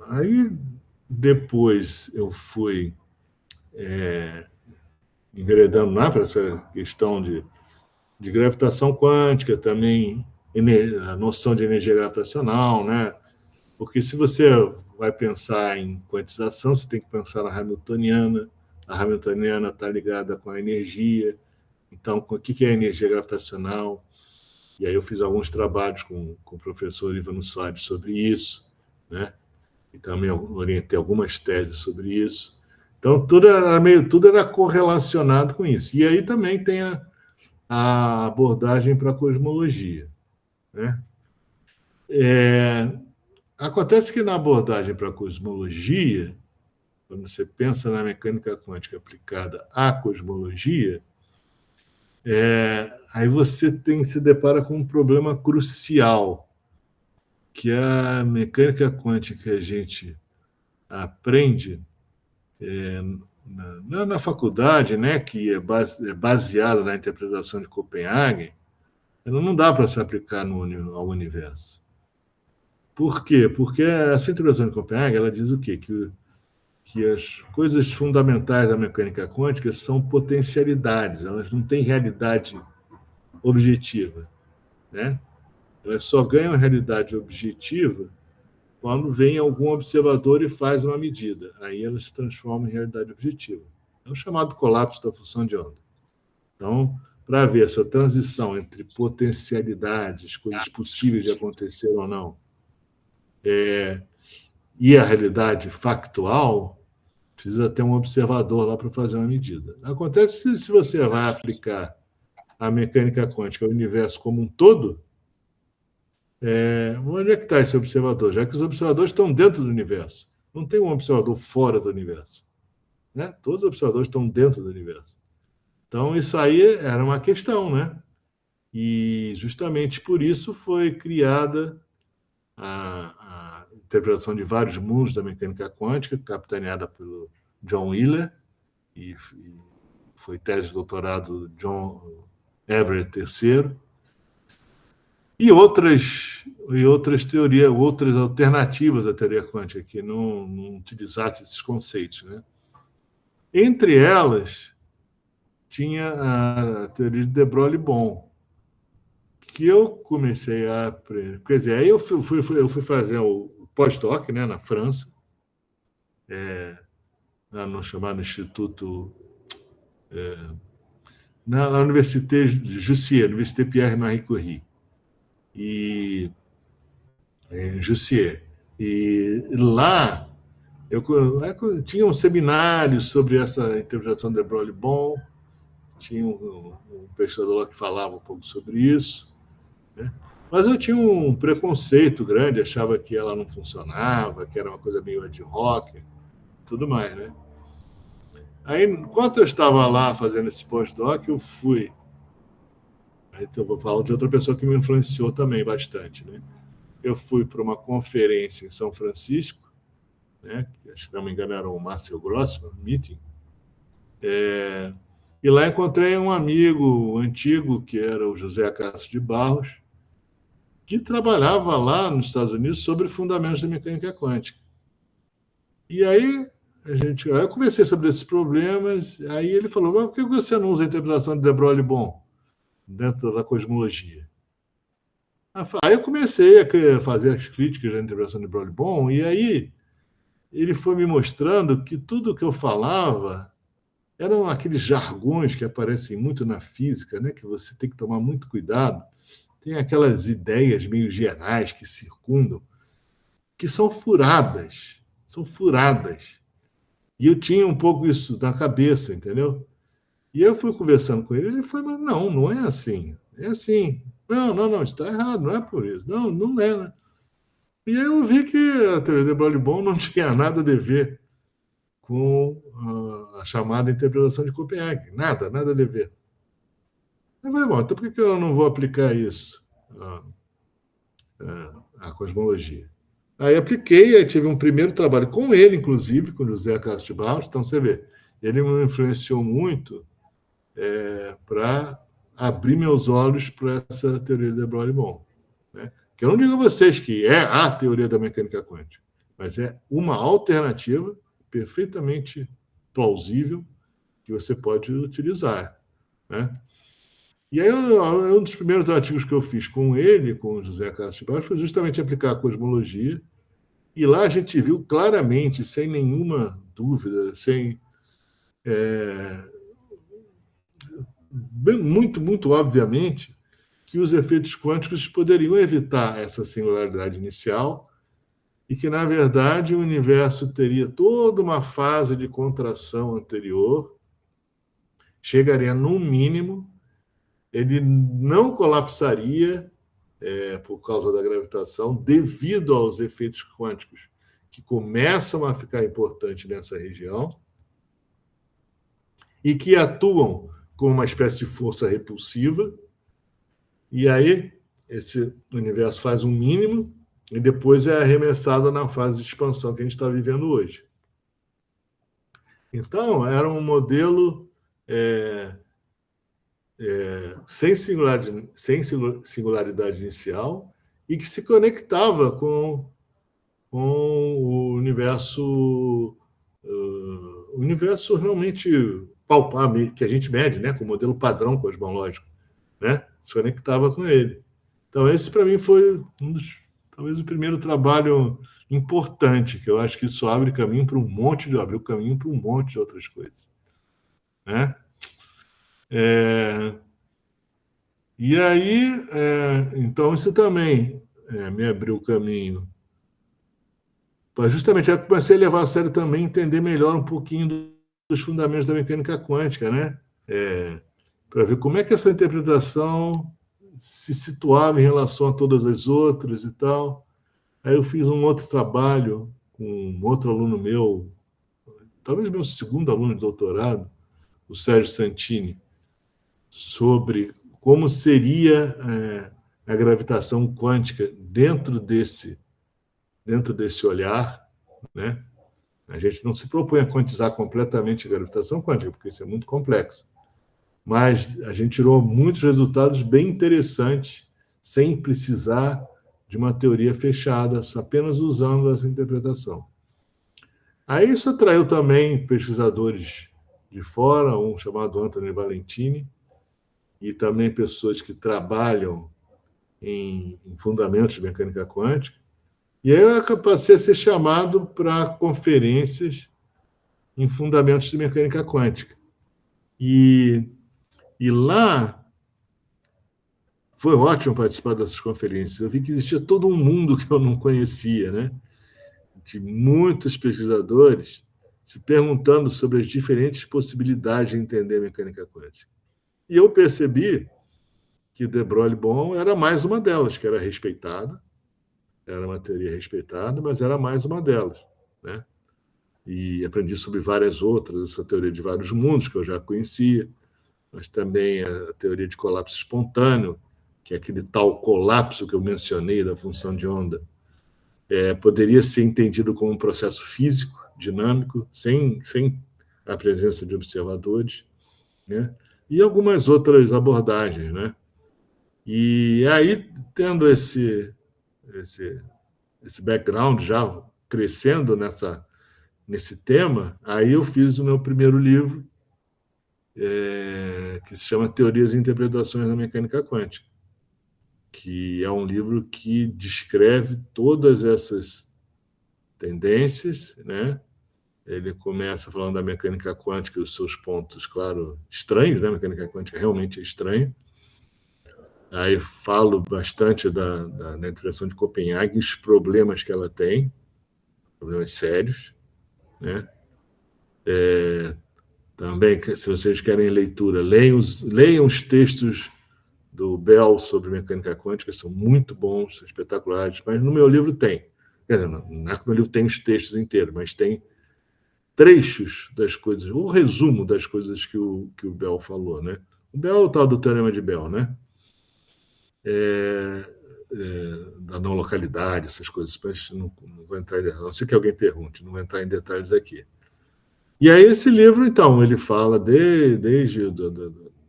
Aí, depois, eu fui enveredando para essa questão de gravitação quântica, também a noção de energia gravitacional, né? Porque se você vai pensar em quantização, você tem que pensar na Hamiltoniana. A Hamiltoniana está ligada com a energia. Então, o que é a energia gravitacional? E aí eu fiz alguns trabalhos com o professor Ivano Soares sobre isso, né? E também orientei algumas teses sobre isso. Então, tudo era correlacionado com isso. E aí também tem a abordagem para a cosmologia, né? Acontece que na abordagem para a cosmologia, quando você pensa na mecânica quântica aplicada à cosmologia, aí você se depara com um problema crucial, que é a mecânica quântica que a gente aprende na faculdade, né, que é baseada na interpretação de Copenhague, ela não dá para se aplicar ao universo. Por quê? Porque essa interpretação de Copenhague ela diz o quê? Que as coisas fundamentais da mecânica quântica são potencialidades, elas não têm realidade objetiva, né? Elas só ganham realidade objetiva quando vem algum observador e faz uma medida. Aí elas se transformam em realidade objetiva. É o chamado colapso da função de onda. Então, para ver essa transição entre potencialidades, coisas possíveis de acontecer ou não, e a realidade factual, precisa ter um observador lá para fazer uma medida. Acontece que se você vai aplicar a mecânica quântica ao universo como um todo, onde é que está esse observador? Já que os observadores estão dentro do universo. Não tem um observador fora do universo. Né? Todos os observadores estão dentro do universo. Então, isso aí era uma questão, né? E justamente por isso foi criada a interpretação de vários mundos da mecânica quântica, capitaneada pelo John Wheeler, e foi tese de doutorado do John Everett III, e outras teorias, outras alternativas à teoria quântica que não utilizassem esses conceitos, né? Entre elas, tinha a teoria de de Broglie-Bon, que eu comecei a aprender. Quer dizer, aí eu fui fazer o pós-doc, né, na França, no chamado Instituto, na Université Jussier, Université Pierre-Marie Curie, Jussier. E lá tinha um seminário sobre essa interpretação de Broglie-Bon, tinha um pesquisador lá que falava um pouco sobre isso, né? Mas eu tinha um preconceito grande, achava que ela não funcionava, que era uma coisa meio ad hoc, tudo mais, né? Aí, enquanto eu estava lá fazendo esse pós-doc, eu fui. Aí então, eu vou falar de outra pessoa que me influenciou também bastante, né? Eu fui para uma conferência em São Francisco, né? Acho que, se não me engano, era o Marcel Grossman Meeting. E lá encontrei um amigo antigo, que era o José Acácio de Barros, que trabalhava lá nos Estados Unidos sobre fundamentos da mecânica quântica. E aí eu conversei sobre esses problemas, aí ele falou: mas por que você não usa a interpretação de de Broglie-Bon dentro da cosmologia? Aí eu comecei a fazer as críticas da interpretação de Broglie-Bon, e aí ele foi me mostrando que tudo que eu falava eram aqueles jargões que aparecem muito na física, né, que você tem que tomar muito cuidado. Tem aquelas ideias meio gerais que circundam, que são furadas. São furadas. E eu tinha um pouco isso na cabeça, entendeu? E eu fui conversando com ele, ele foi: mas não é assim. É assim. Não, está errado, não é por isso. Não é, né? E aí eu vi que a teoria de Broglie-Bon não tinha nada a ver com a chamada interpretação de Copenhague. Nada a ver. Eu falei: bom, então por que eu não vou aplicar isso à cosmologia? Aí apliquei, aí tive um primeiro trabalho com ele, inclusive, com o José Acácio de Barros. Então, você vê, ele me influenciou muito para abrir meus olhos para essa teoria de Broglie-Bon, né? Que eu não digo a vocês que é a teoria da mecânica quântica, mas é uma alternativa perfeitamente plausível que você pode utilizar, né? E aí, um dos primeiros artigos que eu fiz com ele, com o José Acácio de Barros, foi justamente aplicar a cosmologia. E lá a gente viu claramente, sem nenhuma dúvida, muito obviamente, que os efeitos quânticos poderiam evitar essa singularidade inicial e que, na verdade, o universo teria toda uma fase de contração anterior, chegaria no mínimo, ele não colapsaria por causa da gravitação, devido aos efeitos quânticos que começam a ficar importantes nessa região e que atuam como uma espécie de força repulsiva. E aí esse universo faz um mínimo e depois é arremessado na fase de expansão que a gente está vivendo hoje. Então, era um modelo sem singularidade inicial e que se conectava com o universo realmente palpável, que a gente mede, né, com o modelo padrão cosmológico, né, se conectava com ele. Então, esse, para mim, foi talvez o primeiro trabalho importante, que eu acho que isso abriu caminho para um monte de outras coisas, né? E aí, então, isso também me abriu o caminho. Justamente, eu comecei a levar a sério também, entender melhor um pouquinho dos fundamentos da mecânica quântica, né? Para ver como é que essa interpretação se situava em relação a todas as outras e tal. Aí eu fiz um outro trabalho com um outro aluno meu, talvez meu segundo aluno de doutorado, o Sérgio Santini, sobre como seria a gravitação quântica dentro desse olhar, né? A gente não se propõe a quantizar completamente a gravitação quântica, porque isso é muito complexo. Mas a gente tirou muitos resultados bem interessantes sem precisar de uma teoria fechada, apenas usando essa interpretação. Aí isso atraiu também pesquisadores de fora, um chamado Anthony Valentini, e também pessoas que trabalham em fundamentos de mecânica quântica. E aí eu passei a ser chamado para conferências em fundamentos de mecânica quântica. E lá foi ótimo participar dessas conferências. Eu vi que existia todo um mundo que eu não conhecia, né? De muitos pesquisadores se perguntando sobre as diferentes possibilidades de entender a mecânica quântica. E eu percebi que de Broglie-Bohm era mais uma delas, que era respeitada, era uma teoria respeitada, mas era mais uma delas, né? E aprendi sobre várias outras, essa teoria de vários mundos que eu já conhecia, mas também a teoria de colapso espontâneo, que é aquele tal colapso que eu mencionei da função de onda, poderia ser entendido como um processo físico, dinâmico, sem a presença de observadores, né? E algumas outras abordagens, né? E aí, tendo esse background já crescendo nesse tema, aí eu fiz o meu primeiro livro, que se chama Teorias e Interpretações da Mecânica Quântica, que é um livro que descreve todas essas tendências, né? Ele começa falando da mecânica quântica e os seus pontos, claro, estranhos, né? A mecânica quântica realmente é estranha. Aí falo bastante da integração de Copenhague, os problemas que ela tem, problemas sérios, né? Também, se vocês querem leitura, leiam os textos do Bell sobre mecânica quântica, são muito bons, espetaculares, mas no meu livro tem. Quer dizer, não é que o meu livro tem os textos inteiros, mas tem trechos das coisas, o resumo das coisas que o Bell falou, né? O Bell é o tal do teorema de Bell, né? Da não localidade, essas coisas, mas não vou entrar em detalhes, a não ser que alguém pergunte, não vou entrar em detalhes aqui. E aí esse livro, então, ele fala desde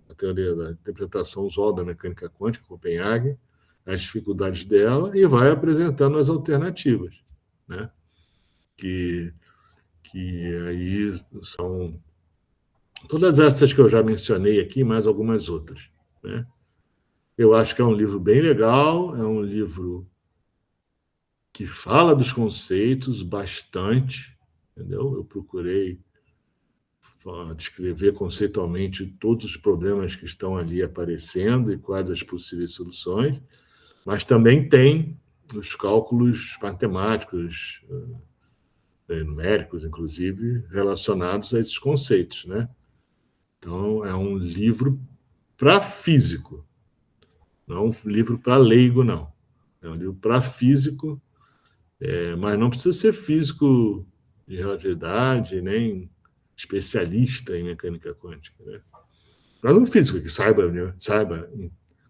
a teoria da interpretação usual da mecânica quântica, Copenhague, as dificuldades dela, e vai apresentando as alternativas, né? Que aí são todas essas que eu já mencionei aqui, mais algumas outras, né? Eu acho que é um livro bem legal, é um livro que fala dos conceitos bastante, entendeu? Eu procurei descrever conceitualmente todos os problemas que estão ali aparecendo e quais as possíveis soluções, mas também tem os cálculos matemáticos, numéricos, inclusive, relacionados a esses conceitos, né? Então, é um livro para físico, não é um livro para leigo, não. É um livro para físico, mas não precisa ser físico de relatividade, nem especialista em mecânica quântica, né? Mas um físico que saiba,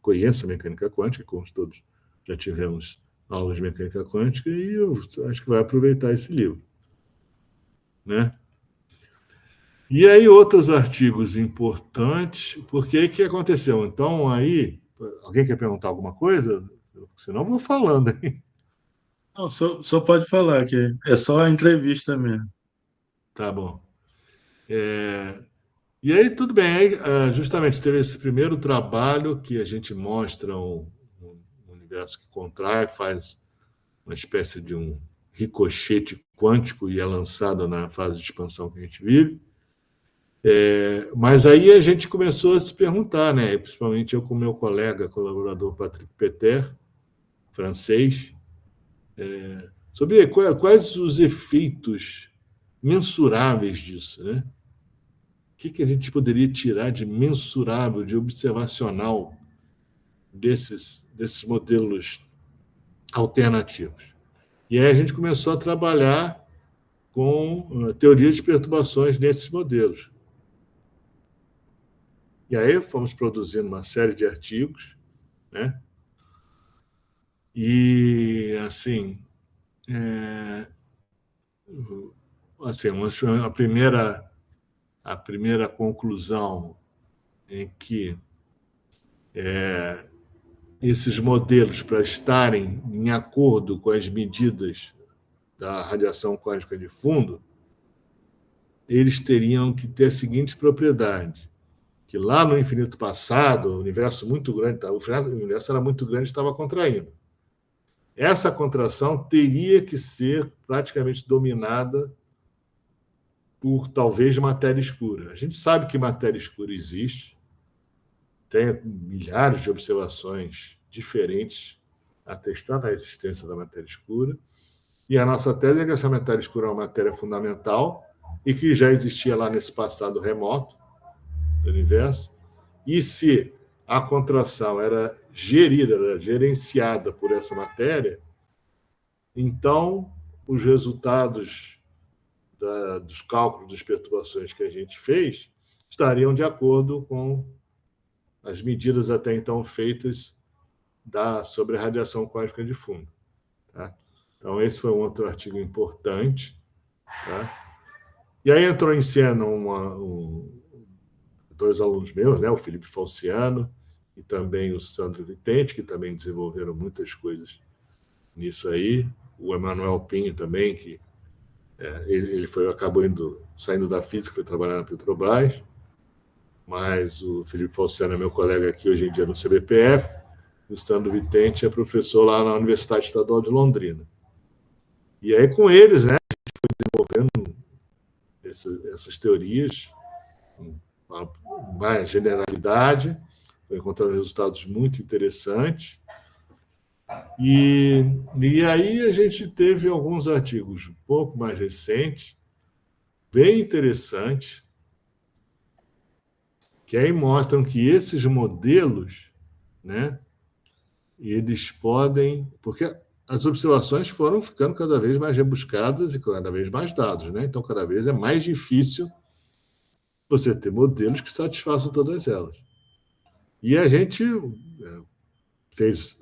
conheça mecânica quântica, como todos já tivemos aulas de mecânica quântica, e eu acho que vai aproveitar esse livro, né? E aí outros artigos importantes, porque que aconteceu? Então aí, alguém quer perguntar alguma coisa? Senão eu vou falando, hein? Não, só pode falar que é só a entrevista mesmo. Tá bom. E aí, tudo bem. Aí, justamente teve esse primeiro trabalho que a gente mostra um universo que contrai, faz uma espécie de um ricochete quântico e é lançado na fase de expansão que a gente vive. Mas aí a gente começou a se perguntar, né? Principalmente eu com meu colega, colaborador Patrick Peter, francês, sobre quais os efeitos mensuráveis disso, né? O que a gente poderia tirar de mensurável, de observacional desses modelos alternativos? E aí a gente começou a trabalhar com a teoria de perturbações nesses modelos. E aí fomos produzindo uma série de artigos, né? E, assim a primeira conclusão em que esses modelos, para estarem em acordo com as medidas da radiação cósmica de fundo, eles teriam que ter a seguinte propriedade, que lá no infinito passado, o universo muito grande, o universo era muito grande e estava contraindo. Essa contração teria que ser praticamente dominada por talvez matéria escura. A gente sabe que matéria escura existe, tem milhares de observações diferentes atestando a existência da matéria escura, e a nossa tese é que essa matéria escura é uma matéria fundamental e que já existia lá nesse passado remoto do universo, e se a contração era gerida, era gerenciada por essa matéria, então os resultados dos cálculos das perturbações que a gente fez estariam de acordo com as medidas até então feitas sobre a radiação cósmica de fundo. Tá? Então, esse foi um outro artigo importante. Tá? E aí entrou em cena dois alunos meus, né, o Felipe Falciano e também o Sandro Vitente, que também desenvolveram muitas coisas nisso aí. O Emanuel Pinho também, que ele acabou saindo da física, foi trabalhar na Petrobras, mas o Felipe Falciano é meu colega aqui hoje em dia no CBPF, o Sandro Vitente é professor lá na Universidade Estadual de Londrina. E aí, com eles, né, a gente foi desenvolvendo essas teorias com mais generalidade, foi encontrando resultados muito interessantes. E aí a gente teve alguns artigos um pouco mais recentes, bem interessantes, que aí mostram que esses modelos, né, eles podem... Porque as observações foram ficando cada vez mais rebuscadas e cada vez mais dados, né? Então, cada vez é mais difícil você ter modelos que satisfaçam todas elas. E a gente fez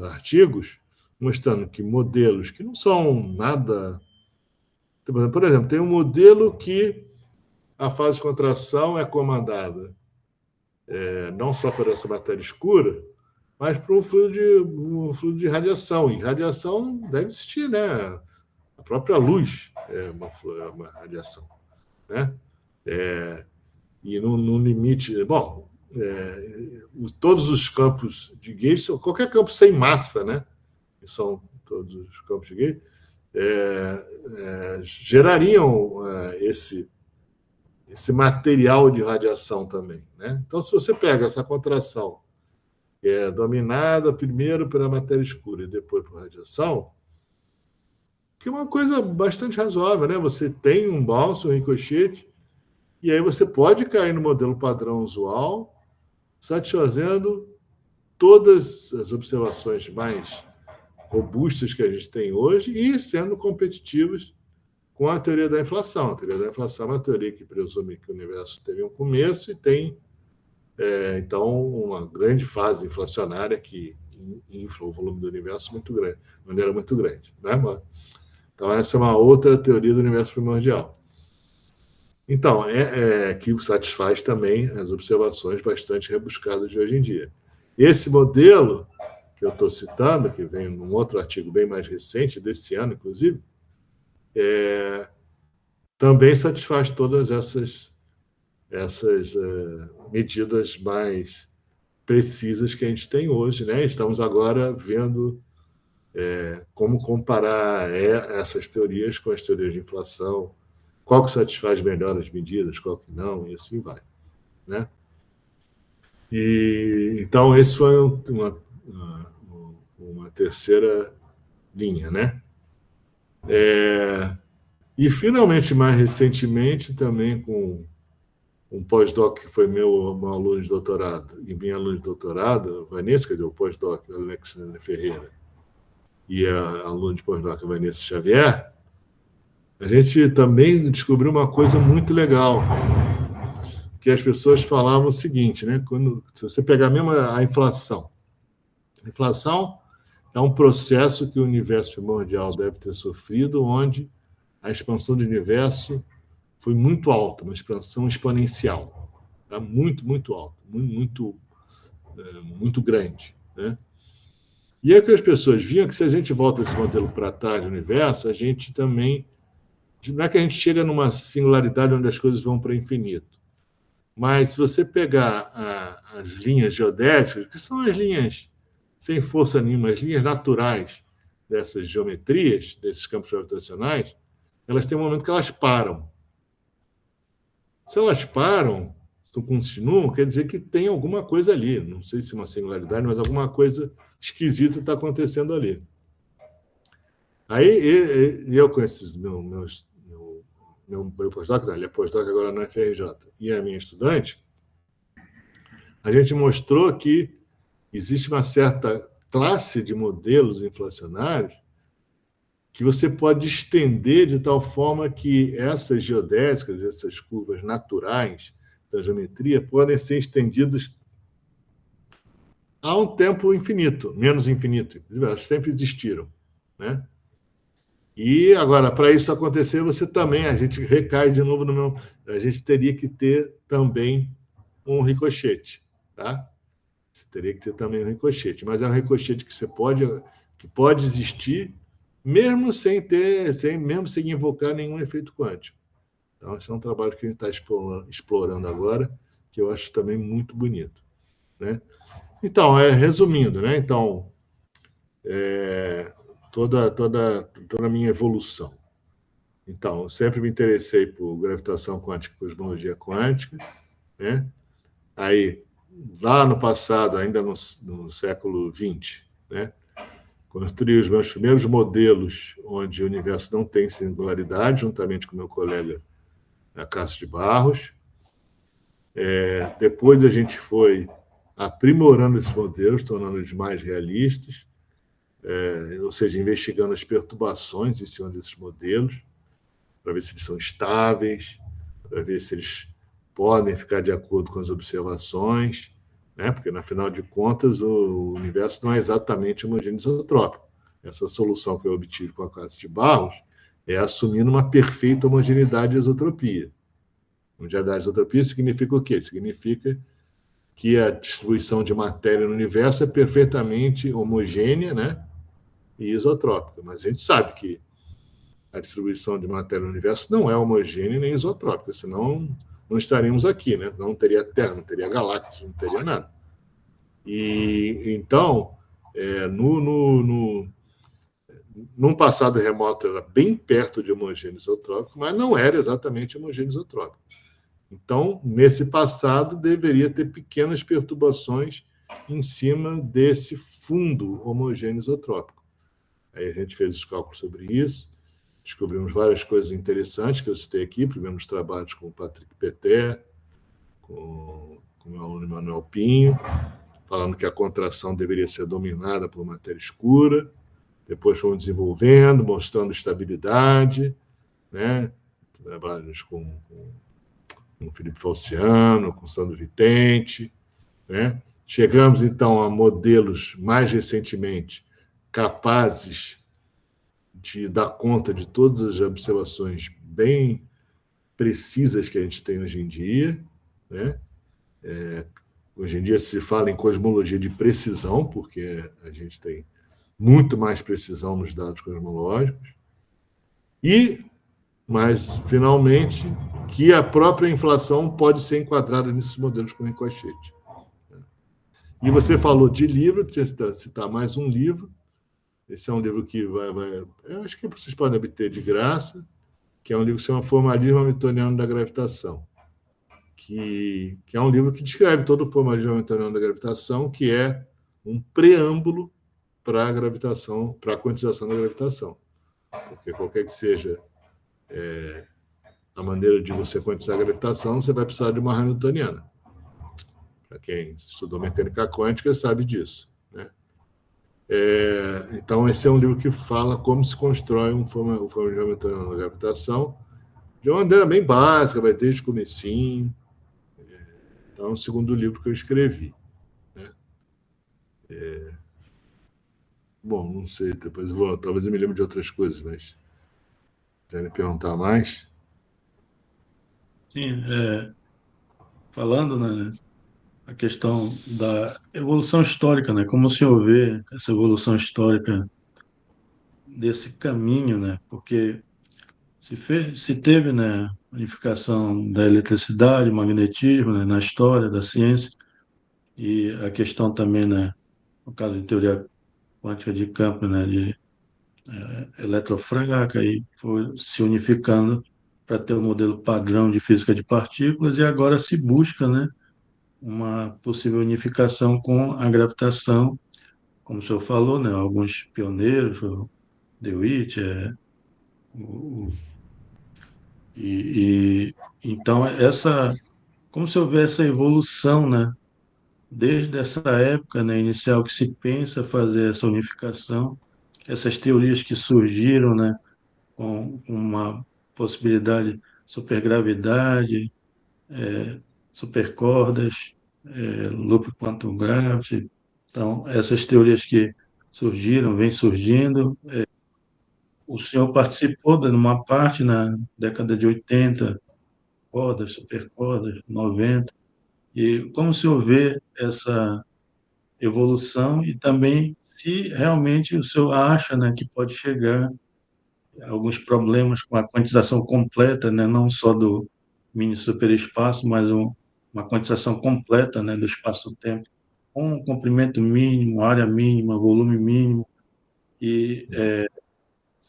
artigos mostrando que modelos que não são nada... Por exemplo, tem um modelo que a fase de contração é comandada não só por essa matéria escura, mas por um fluido de radiação. E radiação deve existir, né? A própria luz é uma radiação, né? E no limite... Bom, todos os campos de Gauss, qualquer campo sem massa, né? Que são todos os campos de Gauss, gerariam esse material de radiação também, né? Então, se você pega essa contração, que é dominada primeiro pela matéria escura e depois por radiação, que é uma coisa bastante razoável, né? Você tem um bálsamo, um ricochete, e aí você pode cair no modelo padrão usual, satisfazendo todas as observações mais robustas que a gente tem hoje e sendo competitivos com a teoria da inflação. A teoria da inflação é uma teoria que presume que o universo teve um começo e tem, então, uma grande fase inflacionária que infla o volume do universo muito grande, de maneira muito grande. Né? Então, essa é uma outra teoria do universo primordial. Então, que satisfaz também as observações bastante rebuscadas de hoje em dia. Esse modelo que eu estou citando, que vem num outro artigo bem mais recente, desse ano, inclusive, também satisfaz todas essas medidas mais precisas que a gente tem hoje, né? Estamos agora vendo como comparar essas teorias com as teorias de inflação, qual que satisfaz melhor as medidas, qual que não, e assim vai, né? E então esse foi uma terceira linha, né? E finalmente, mais recentemente, também com um pós-doc que foi meu aluno de doutorado e minha aluna de doutorado, Vanessa, quer dizer, o pós-doc Alexandre Ferreira, e a aluna de pós-doc Vanessa Xavier, a gente também descobriu uma coisa muito legal, que as pessoas falavam o seguinte, né? Se você pegar mesmo a inflação é um processo que o universo primordial deve ter sofrido, onde a expansão do universo foi muito alta, uma expansão exponencial, tá? Muito, muito alta, muito grande, né? E é que as pessoas viam que se a gente volta esse modelo para trás do universo, a gente também. Não é que a gente chega numa singularidade onde as coisas vão para o infinito. Mas se você pegar as linhas geodésicas, que são as linhas sem força nenhuma, as linhas naturais dessas geometrias, desses campos gravitacionais, elas têm um momento que elas param. Se elas param, continuam, quer dizer que tem alguma coisa ali. Não sei se uma singularidade, mas alguma coisa esquisita está acontecendo ali. Aí eu com esses meu pós-doc, ele é pós-doc agora na FRJ, e a minha estudante, a gente mostrou que existe uma certa classe de modelos inflacionários que você pode estender de tal forma que essas geodésicas, essas curvas naturais da geometria, podem ser estendidas a um tempo infinito, menos infinito. Elas sempre existiram, né? E agora, para isso acontecer, você também, a gente recai de novo no meu. A gente teria que ter também um ricochete, tá? Você teria que ter também um ricochete, mas é um ricochete que pode existir, mesmo sem ter, mesmo sem invocar nenhum efeito quântico. Então, esse é um trabalho que a gente está explorando agora, que eu acho também muito bonito, né? Então, resumindo, né? Então, toda a minha evolução. Então, eu sempre me interessei por gravitação quântica e cosmologia quântica, né? Aí, lá no passado, ainda no século XX, né? Construí os meus primeiros modelos onde o universo não tem singularidade, juntamente com meu colega Cássio de Barros. Depois a gente foi aprimorando esses modelos, tornando-os mais realistas, ou seja, investigando as perturbações em cima desses modelos, para ver se eles são estáveis, para ver se eles podem ficar de acordo com as observações, né? Porque, no final de contas, o universo não é exatamente homogêneo isotrópico. Essa solução que eu obtive com a Cássio de Barros é assumindo uma perfeita homogeneidade de isotropia. Homogeneidade de isotropia significa o quê? Significa que a distribuição de matéria no universo é perfeitamente homogênea, né? E isotrópica. Mas a gente sabe que a distribuição de matéria no universo não é homogênea nem isotrópica, senão não estaríamos aqui, né? Não teria Terra, não teria galáxias, não teria nada. E então, num passado remoto, era bem perto de homogêneo isotrópico, mas não era exatamente homogêneo isotrópico. Então, nesse passado, deveria ter pequenas perturbações em cima desse fundo homogêneo isotrópico. Aí a gente fez os cálculos sobre isso, descobrimos várias coisas interessantes que eu citei aqui, primeiros trabalhos com o Patrick Peté, com o meu aluno Manuel Pinho, falando que a contração deveria ser dominada por matéria escura. Depois fomos desenvolvendo, mostrando estabilidade, né? Trabalhos com Felipe Falciano, com Sandro Vitente, né? Chegamos, então, a modelos, mais recentemente, capazes de dar conta de todas as observações bem precisas que a gente tem hoje em dia, né? Hoje em dia se fala em cosmologia de precisão, porque a gente tem muito mais precisão nos dados cosmológicos. Mas, finalmente, que a própria inflação pode ser enquadrada nesses modelos com ricochete. E você falou de livro, deixa eu citar mais um livro. Esse é um livro que eu acho que vocês podem obter de graça, que é um livro que se chama Formalismo Hamiltoniano da Gravitação, que é um livro que descreve todo o formalismo hamiltoniano da gravitação, que é um preâmbulo para a gravitação, para a quantização da gravitação. Porque qualquer que seja a maneira de você quantizar a gravitação, você vai precisar de uma hamiltoniana. Para quem estudou mecânica quântica sabe disso, né? Então, esse é um livro que fala como se constrói o formalismo hamiltoniano da gravitação de uma maneira bem básica, vai desde o comecinho. Então, é o segundo livro que eu escrevi, né? Bom, não sei, depois talvez eu me lembre de outras coisas, mas quiserem perguntar mais. Sim, falando, né? a questão da evolução histórica, né? Como o senhor vê essa evolução histórica desse caminho, né? Porque se teve, né, a unificação da eletricidade, magnetismo, né, na história da ciência, e a questão também, né, no caso de teoria quântica de campo, né, de eletrofraca, e foi se unificando para ter o modelo padrão de física de partículas, e agora se busca, né, uma possível unificação com a gravitação, como o senhor falou, né, alguns pioneiros, o DeWitt, o, o- e então como o senhor vê essa evolução, né, desde essa época, né, inicial que se pensa fazer essa unificação, essas teorias que surgiram, né, com uma possibilidade de supergravidade, supercordas, loop quantum gravity. Então, essas teorias que surgiram, vêm surgindo. O senhor participou de uma parte na década de 80, cordas, supercordas, 90. E como o senhor vê essa evolução e também se realmente o senhor acha, né, que pode chegar alguns problemas com a quantização completa, né, não só do mini superespaço, mas uma quantização completa, né, do espaço-tempo, com um comprimento mínimo, área mínima, volume mínimo, e se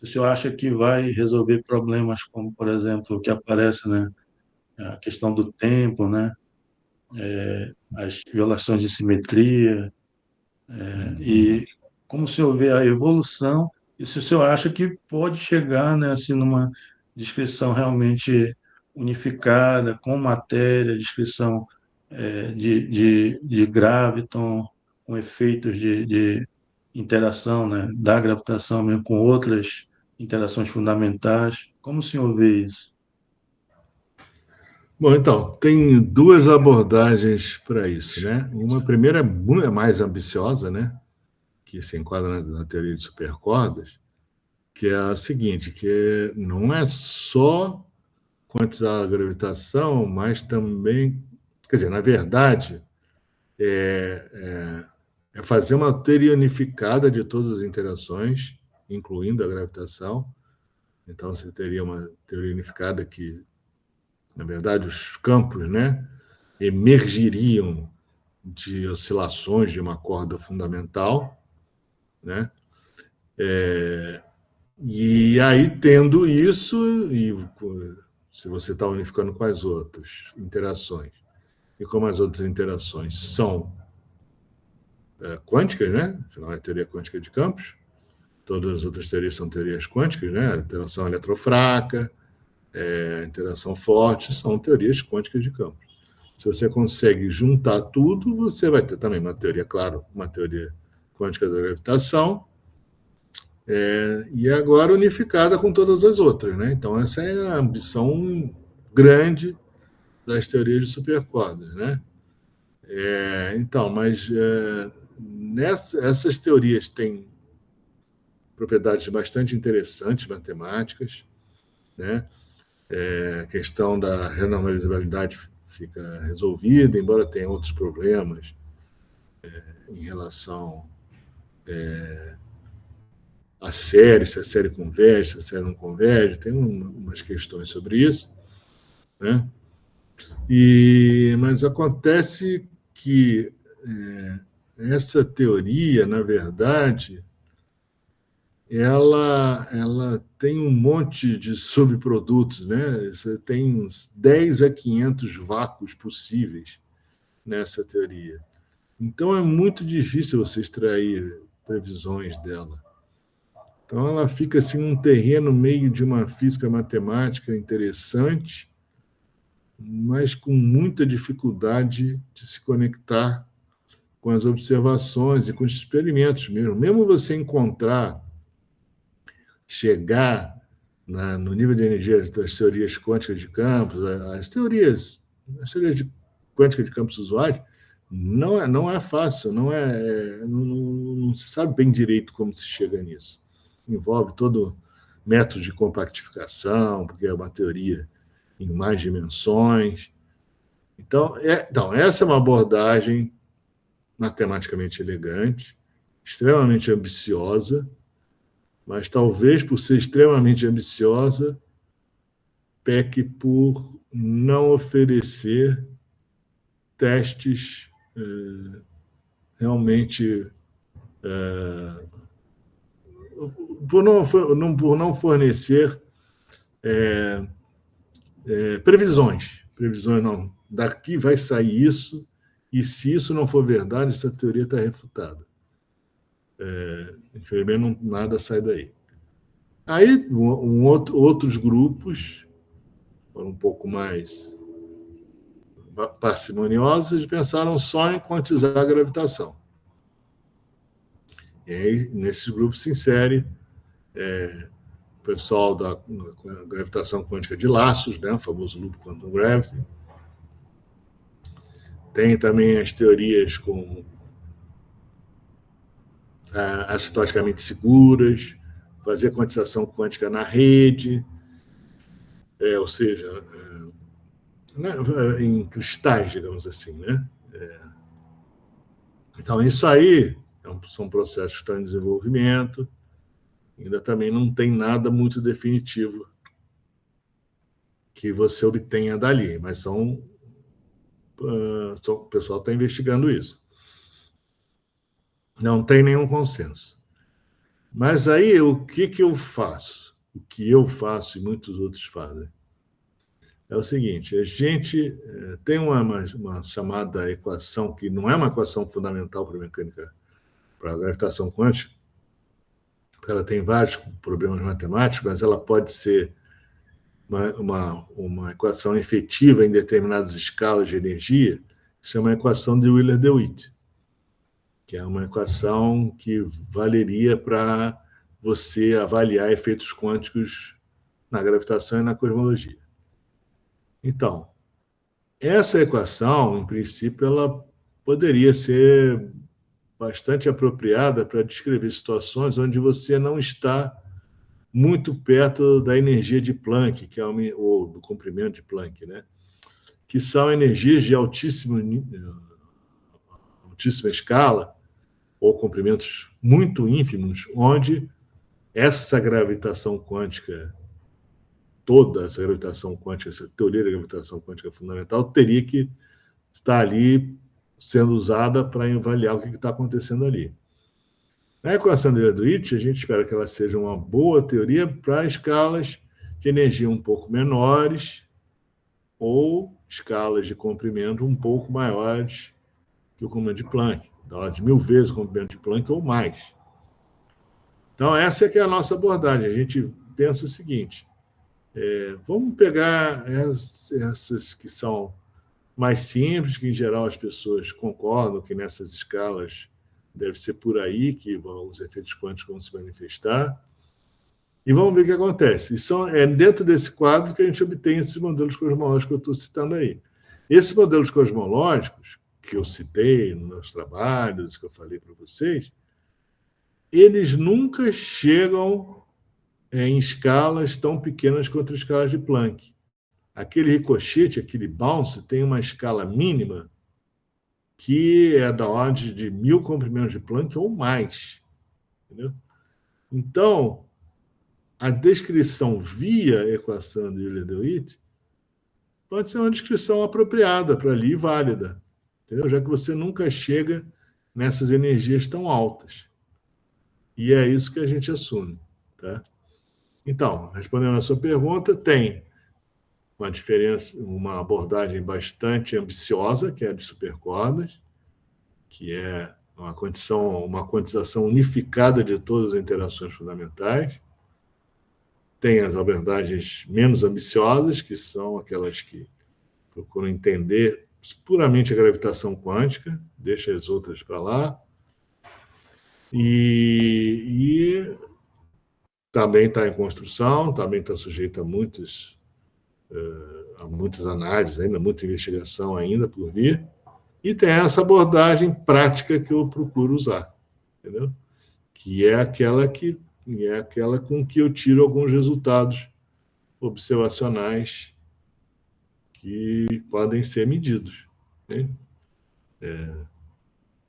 o senhor acha que vai resolver problemas como, por exemplo, o que aparece, né, a questão do tempo, né, as violações de simetria, Uhum. e como o senhor vê a evolução, e se o senhor acha que pode chegar, né, assim, numa descrição realmente unificada, com matéria, descrição de graviton, com efeitos de interação, né, da gravitação mesmo com outras interações fundamentais. Como o senhor vê isso? Bom, então, tem duas abordagens para isso, né? Uma primeira é mais ambiciosa, né? Que se enquadra na teoria de supercordas, que é a seguinte, que não é só quantizar a gravitação, mas também, quer dizer, na verdade, é fazer uma teoria unificada de todas as interações, incluindo a gravitação. Então, você teria uma teoria unificada que, na verdade, os campos, né, emergiriam de oscilações de uma corda fundamental, né? E aí, tendo isso, e se você está unificando com as outras interações, e como as outras interações são quânticas, né? Afinal, é a teoria quântica de campos, todas as outras teorias são teorias quânticas, né? A interação eletrofraca, a interação forte, são teorias quânticas de campos. Se você consegue juntar tudo, você vai ter também uma teoria, claro, uma teoria quântica da gravitação, e agora unificada com todas as outras, né? Então, essa é a ambição grande das teorias de supercordas, né? Então, mas essas teorias têm propriedades bastante interessantes matemáticas, né? A questão da renormalizabilidade fica resolvida, embora tenha outros problemas em relação à série, se a série converge, se a série não converge, tem umas questões sobre isso, né? Mas acontece que essa teoria, na verdade, ela tem um monte de subprodutos, né? Você tem uns 10 a 500 vácuos possíveis nessa teoria. Então é muito difícil você extrair previsões dela. Então ela fica assim um terreno meio de uma física matemática interessante, mas com muita dificuldade de se conectar com as observações e com os experimentos mesmo. Mesmo você encontrar, chegar no nível de energia das teorias quânticas de campos, as teorias quânticas de campos usuais, não é fácil, não se sabe bem direito como se chega nisso. Envolve todo método de compactificação, porque é uma teoria em mais dimensões. Então, essa é uma abordagem matematicamente elegante, extremamente ambiciosa, mas talvez por ser extremamente ambiciosa, peque por não oferecer testes realmente, por não fornecer previsões não, daqui vai sair isso, e se isso não for verdade, essa teoria está refutada. Infelizmente, nada sai daí. Aí, outros grupos foram um pouco mais parcimoniosos e pensaram só em quantizar a gravitação. E aí, nesses grupos se insere o pessoal da gravitação quântica de laços, né, o famoso loop quantum gravity. Tem também as teorias com acistoticamente seguras, fazer quantização quântica na rede, ou seja, em cristais, digamos assim, né? Então, isso aí são processos que estão em desenvolvimento, ainda também não tem nada muito definitivo que você obtenha dali, mas o pessoal está investigando isso. Não tem nenhum consenso. Mas aí, o que eu faço? O que eu faço e muitos outros fazem? É o seguinte, a gente tem uma chamada equação, que não é uma equação fundamental para a mecânica, para a gravitação quântica, porque ela tem vários problemas matemáticos, mas ela pode ser uma equação efetiva em determinadas escalas de energia, que se chama equação de Wheeler-DeWitt, que é uma equação que valeria para você avaliar efeitos quânticos na gravitação e na cosmologia. Então, essa equação, em princípio, ela poderia ser bastante apropriada para descrever situações onde você não está muito perto da energia de Planck, que é ou do comprimento de Planck, né? Que são energias de altíssima escala, ou comprimentos muito ínfimos, onde essa gravitação quântica, toda essa gravitação quântica, essa teoria da gravitação quântica fundamental, teria que estar ali sendo usada para avaliar o que está acontecendo ali. Na equação de Wheeler-DeWitt, a gente espera que ela seja uma boa teoria para escalas de energia um pouco menores ou escalas de comprimento um pouco maiores que o comprimento de Planck, da ordem de 1000 vezes o comprimento de Planck ou mais. Então, essa é que é a nossa abordagem. A gente pensa o seguinte, vamos pegar essas que são mais simples, que em geral as pessoas concordam que nessas escalas deve ser por aí que os efeitos quânticos vão se manifestar, e vamos ver o que acontece. E é dentro desse quadro que a gente obtém esses modelos cosmológicos que eu estou citando aí. Esses modelos cosmológicos, que eu citei nos meus trabalhos, que eu falei para vocês, eles nunca chegam em escalas tão pequenas quanto as escalas de Planck. Aquele ricochete, aquele bounce, tem uma escala mínima que é da ordem de 1000 comprimentos de Planck ou mais. Entendeu? Então, a descrição via equação de Wheeler-DeWitt pode ser uma descrição apropriada para ali, válida, entendeu? Já que você nunca chega nessas energias tão altas. E é isso que a gente assume. Tá? Então, respondendo a sua pergunta, tem uma diferença, uma abordagem bastante ambiciosa, que é a de supercordas, que é uma quantização unificada de todas as interações fundamentais. Tem as abordagens menos ambiciosas, que são aquelas que procuram entender puramente a gravitação quântica, deixa as outras para lá. E também está em construção, também está sujeito a muitas análises ainda, muita investigação ainda por vir. E tem essa abordagem prática que eu procuro usar, entendeu? Que é aquela com que eu tiro alguns resultados observacionais que podem ser medidos. Né?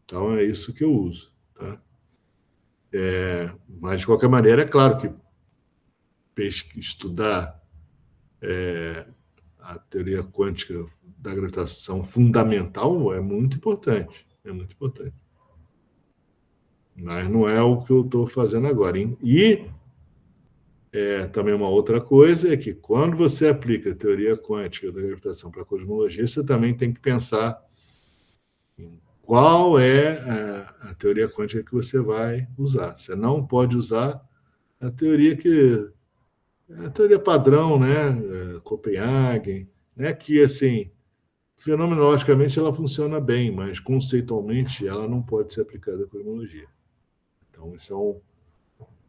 Então, é isso que eu uso. Tá? Mas, de qualquer maneira, é claro que estudar a teoria quântica da gravitação fundamental é muito importante. É muito importante. Mas não é o que eu estou fazendo agora. Hein? E também uma outra coisa é que quando você aplica a teoria quântica da gravitação para a cosmologia, você também tem que pensar em qual é a teoria quântica que você vai usar. Você não pode usar a teoria a teoria padrão, né, Copenhagen, né, que assim, fenomenologicamente ela funciona bem, mas conceitualmente ela não pode ser aplicada à cosmologia. Então, isso é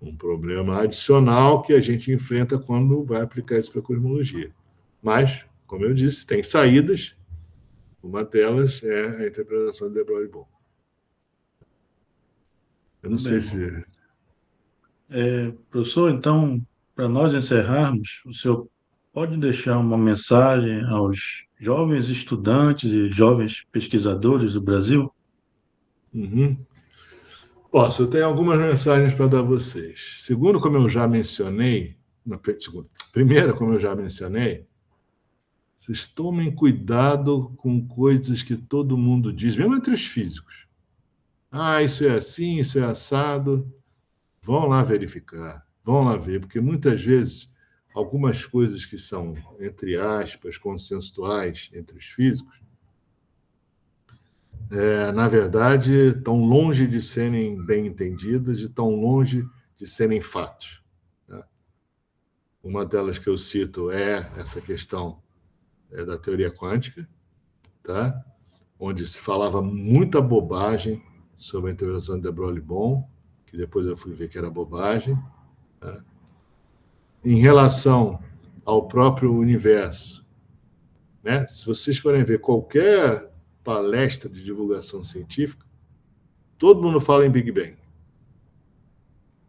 um problema adicional que a gente enfrenta quando vai aplicar isso para a cosmologia. Mas, como eu disse, tem saídas. Uma delas é a interpretação de de Broglie-Bohm. Eu não sei Bem, se... professor, então, para nós encerrarmos, o senhor pode deixar uma mensagem aos jovens estudantes e jovens pesquisadores do Brasil? Uhum. Posso, eu tenho algumas mensagens para dar a vocês. Segundo, como eu já mencionei, primeiro, como eu já mencionei, vocês tomem cuidado com coisas que todo mundo diz, mesmo entre os físicos. Ah, isso é assim, isso é assado. Vão lá verificar, vão lá ver, porque muitas vezes algumas coisas que são, entre aspas, consensuais entre os físicos, na verdade, estão longe de serem bem entendidas e estão longe de serem fatos. Tá? Uma delas que eu cito é essa questão da teoria quântica, tá? Onde se falava muita bobagem sobre a interpretação de de Broglie-Bohm, que depois eu fui ver que era bobagem. Tá? Em relação ao próprio universo, né? Se vocês forem ver qualquer palestra de divulgação científica, todo mundo fala em Big Bang.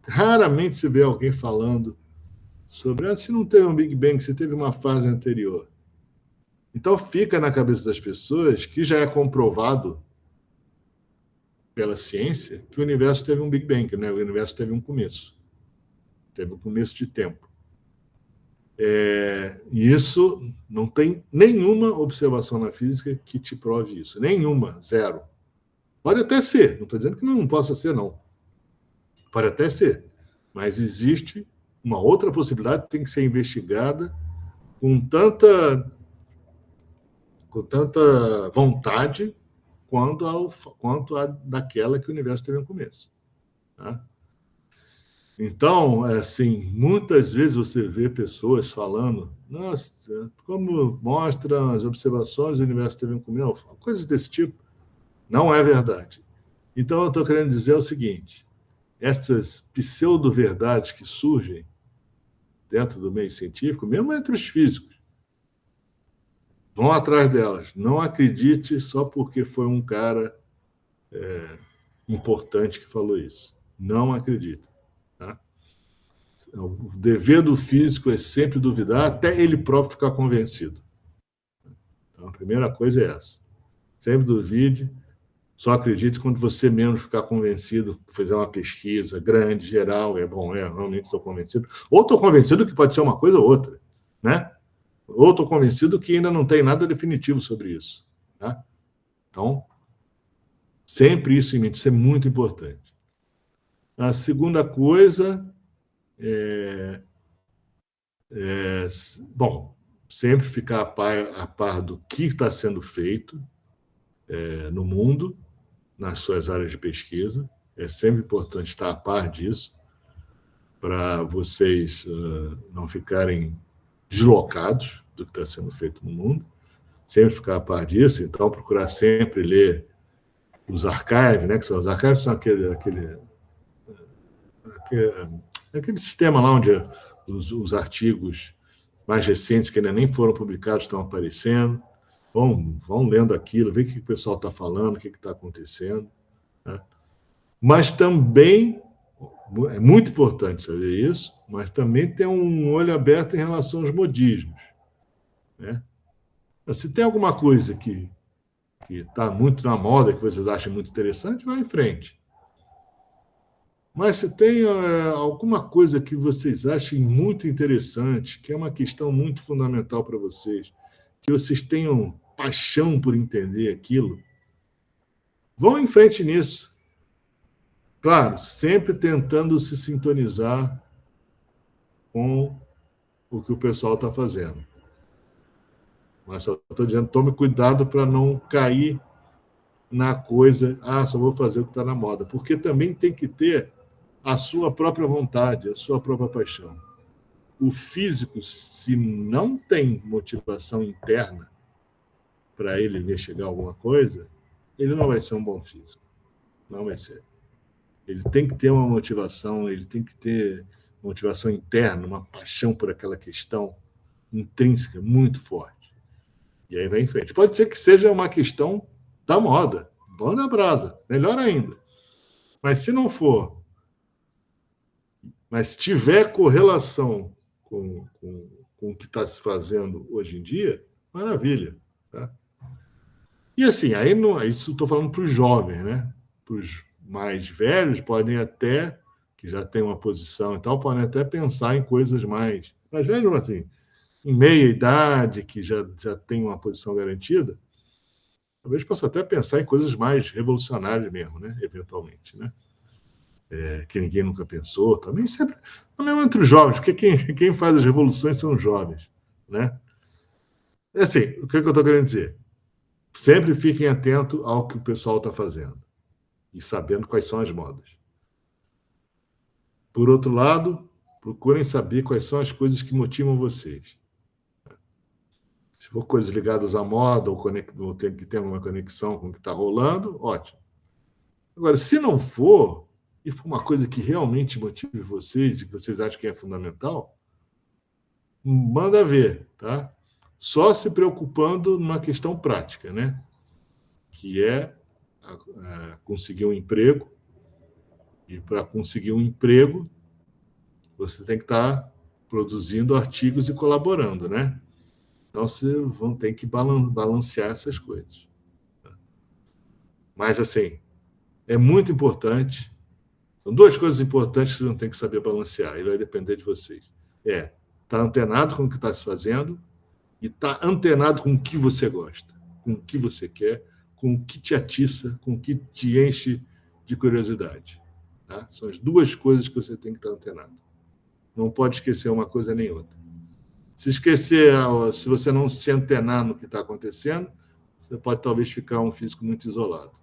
Raramente se vê alguém falando sobre se não teve um Big Bang, se teve uma fase anterior. Então fica na cabeça das pessoas que já é comprovado pela ciência que o universo teve um Big Bang, né? O universo teve um começo. Teve um começo de tempo. E isso não tem nenhuma observação na física que te prove isso. Nenhuma, zero. Pode até ser, não estou dizendo que não possa ser, não. Pode até ser. Mas existe uma outra possibilidade que tem que ser investigada com tanta vontade quanto a daquela que o universo teve no começo. Tá? Então, assim, muitas vezes você vê pessoas falando, nossa, como mostram as observações, o universo teve um começo, coisas desse tipo. Não é verdade. Então, eu estou querendo dizer o seguinte, essas pseudo-verdades que surgem dentro do meio científico, mesmo entre os físicos, vão atrás delas. Não acredite só porque foi um cara importante que falou isso. Não acredite. Tá? O dever do físico é sempre duvidar até ele próprio ficar convencido. Então, a primeira coisa é essa. Sempre duvide, só acredite quando você mesmo ficar convencido, fizer uma pesquisa grande, geral, realmente estou convencido. Ou estou convencido que pode ser uma coisa ou outra, né? Ou estou convencido que ainda não tem nada definitivo sobre isso. Tá? Então, sempre isso em mente, isso é muito importante. A segunda coisa bom, sempre ficar a par do que está sendo feito no mundo, nas suas áreas de pesquisa. É sempre importante estar a par disso, para vocês não ficarem deslocados do que está sendo feito no mundo. Sempre ficar a par disso, então procurar sempre ler os archives, né? Que são os archives, são aquele sistema lá onde os artigos mais recentes, que ainda nem foram publicados, estão aparecendo. Vão lendo aquilo, ver o que o pessoal está falando, o que está acontecendo. Né? Mas também, é muito importante saber isso, mas também ter um olho aberto em relação aos modismos. Né? Se tem alguma coisa que está muito na moda, que vocês acham muito interessante, vá em frente. Mas se tem alguma coisa que vocês achem muito interessante, que é uma questão muito fundamental para vocês, que vocês tenham paixão por entender aquilo, vão em frente nisso. Claro, sempre tentando se sintonizar com o que o pessoal está fazendo. Mas só estou dizendo, tome cuidado para não cair na coisa, só vou fazer o que está na moda. Porque também tem que ter a sua própria vontade, a sua própria paixão. O físico, se não tem motivação interna para ele investigar alguma coisa, ele não vai ser um bom físico. Não vai ser. Ele tem que ter uma motivação, ele tem que ter motivação interna, uma paixão por aquela questão intrínseca muito forte. E aí vai em frente. Pode ser que seja uma questão da moda, banda brasa, melhor ainda. Mas se não for, mas tiver correlação com o que está se fazendo hoje em dia, maravilha. Tá? E assim, aí não, isso estou falando para os jovens, né? Para os mais velhos, podem até, que já têm uma posição e tal, podem até pensar em coisas mais velhos, assim, em meia idade, que já tem uma posição garantida, talvez possa até pensar em coisas mais revolucionárias mesmo, né? Eventualmente, né? Que ninguém nunca pensou, também sempre, mesmo entre os jovens, porque quem faz as revoluções são os jovens, né? É assim, o que eu estou querendo dizer? Sempre fiquem atentos ao que o pessoal está fazendo e sabendo quais são as modas. Por outro lado, procurem saber quais são as coisas que motivam vocês. Se for coisas ligadas à moda ou que tem uma conexão com o que está rolando, ótimo. Agora, se não for, e for uma coisa que realmente motive vocês e que vocês acham que é fundamental, manda ver, tá? Só se preocupando numa questão prática, né? Que é conseguir um emprego. E para conseguir um emprego, você tem que estar produzindo artigos e colaborando, né? Então, você vão ter que balancear essas coisas. Mas, assim, é muito importante. São duas coisas importantes que você não tem que saber balancear, e vai depender de vocês. Estar antenado com o que está se fazendo e estar antenado com o que você gosta, com o que você quer, com o que te atiça, com o que te enche de curiosidade. Tá? São as duas coisas que você tem que estar antenado. Não pode esquecer uma coisa nem outra. Se esquecer, se você não se antenar no que está acontecendo, você pode talvez ficar um físico muito isolado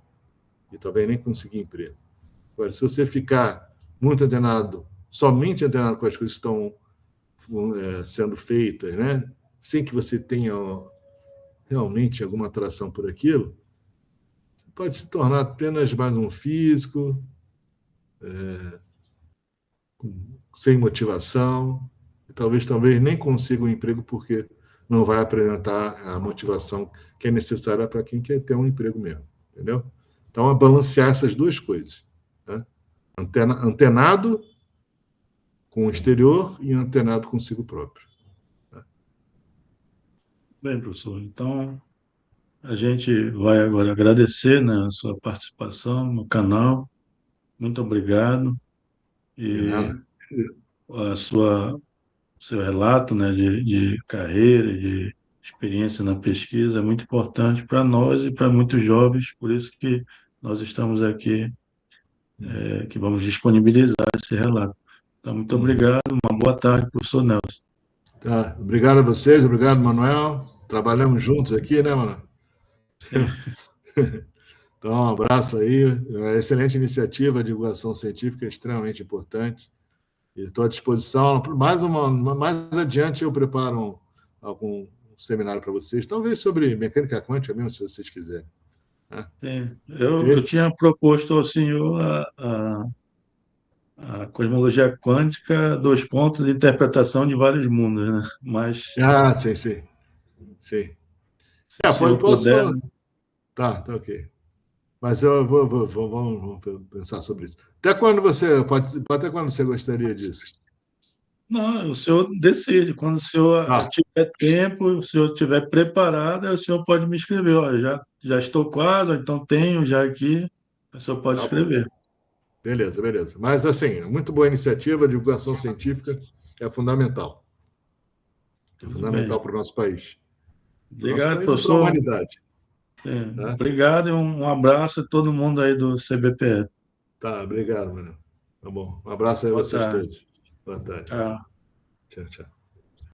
e talvez nem conseguir emprego. Agora, se você ficar muito antenado, somente antenado com as coisas que estão sendo feitas, né, sem que você tenha realmente alguma atração por aquilo, você pode se tornar apenas mais um físico, sem motivação, e talvez nem consiga um emprego porque não vai apresentar a motivação que é necessária para quem quer ter um emprego mesmo, entendeu? Então, é balancear essas duas coisas. Né? Antenado com o exterior e antenado consigo próprio. Bem, professor, então a gente vai agora agradecer, né, a sua participação no canal. Muito obrigado. De E nada. a seu relato, né, de carreira, de experiência na pesquisa é muito importante para nós e para muitos jovens, por isso que nós estamos aqui, que vamos disponibilizar esse relato. Então, muito obrigado, uma boa tarde, professor Nelson. Tá. Obrigado a vocês, obrigado, Manuel. Trabalhamos juntos aqui, né, Manuel? Sim, Então, um abraço aí. Excelente iniciativa, a divulgação científica é extremamente importante. E estou à disposição. Mais adiante eu preparo algum seminário para vocês, talvez sobre mecânica quântica mesmo, se vocês quiserem. Né? sim. Eu Ok? tinha proposto ao senhor a cosmologia quântica, dois pontos de interpretação de vários mundos, né? Mas Sim, sim. Sim. se o senhor Posso puder, falar. Tá ok. Mas vamos pensar sobre isso. Até quando você gostaria disso? Não, o senhor decide. Quando o senhor Ah, tiver tempo, o senhor estiver preparado, aí o senhor pode me escrever. Olha, já estou quase, ou então tenho já aqui. O senhor pode tá bom. escrever. Beleza, beleza. Mas, assim, muito boa iniciativa, a divulgação científica é fundamental. É Tudo fundamental bem. para o nosso país. Para o nosso Obrigado, país e para a professor. humanidade. É, Tá? obrigado e um abraço a todo mundo aí do CBPE. Tá, obrigado, mano. Tá bom. Um abraço aí a Boa vocês tarde. todos. Boa tarde. Tchau. Tchau, tchau.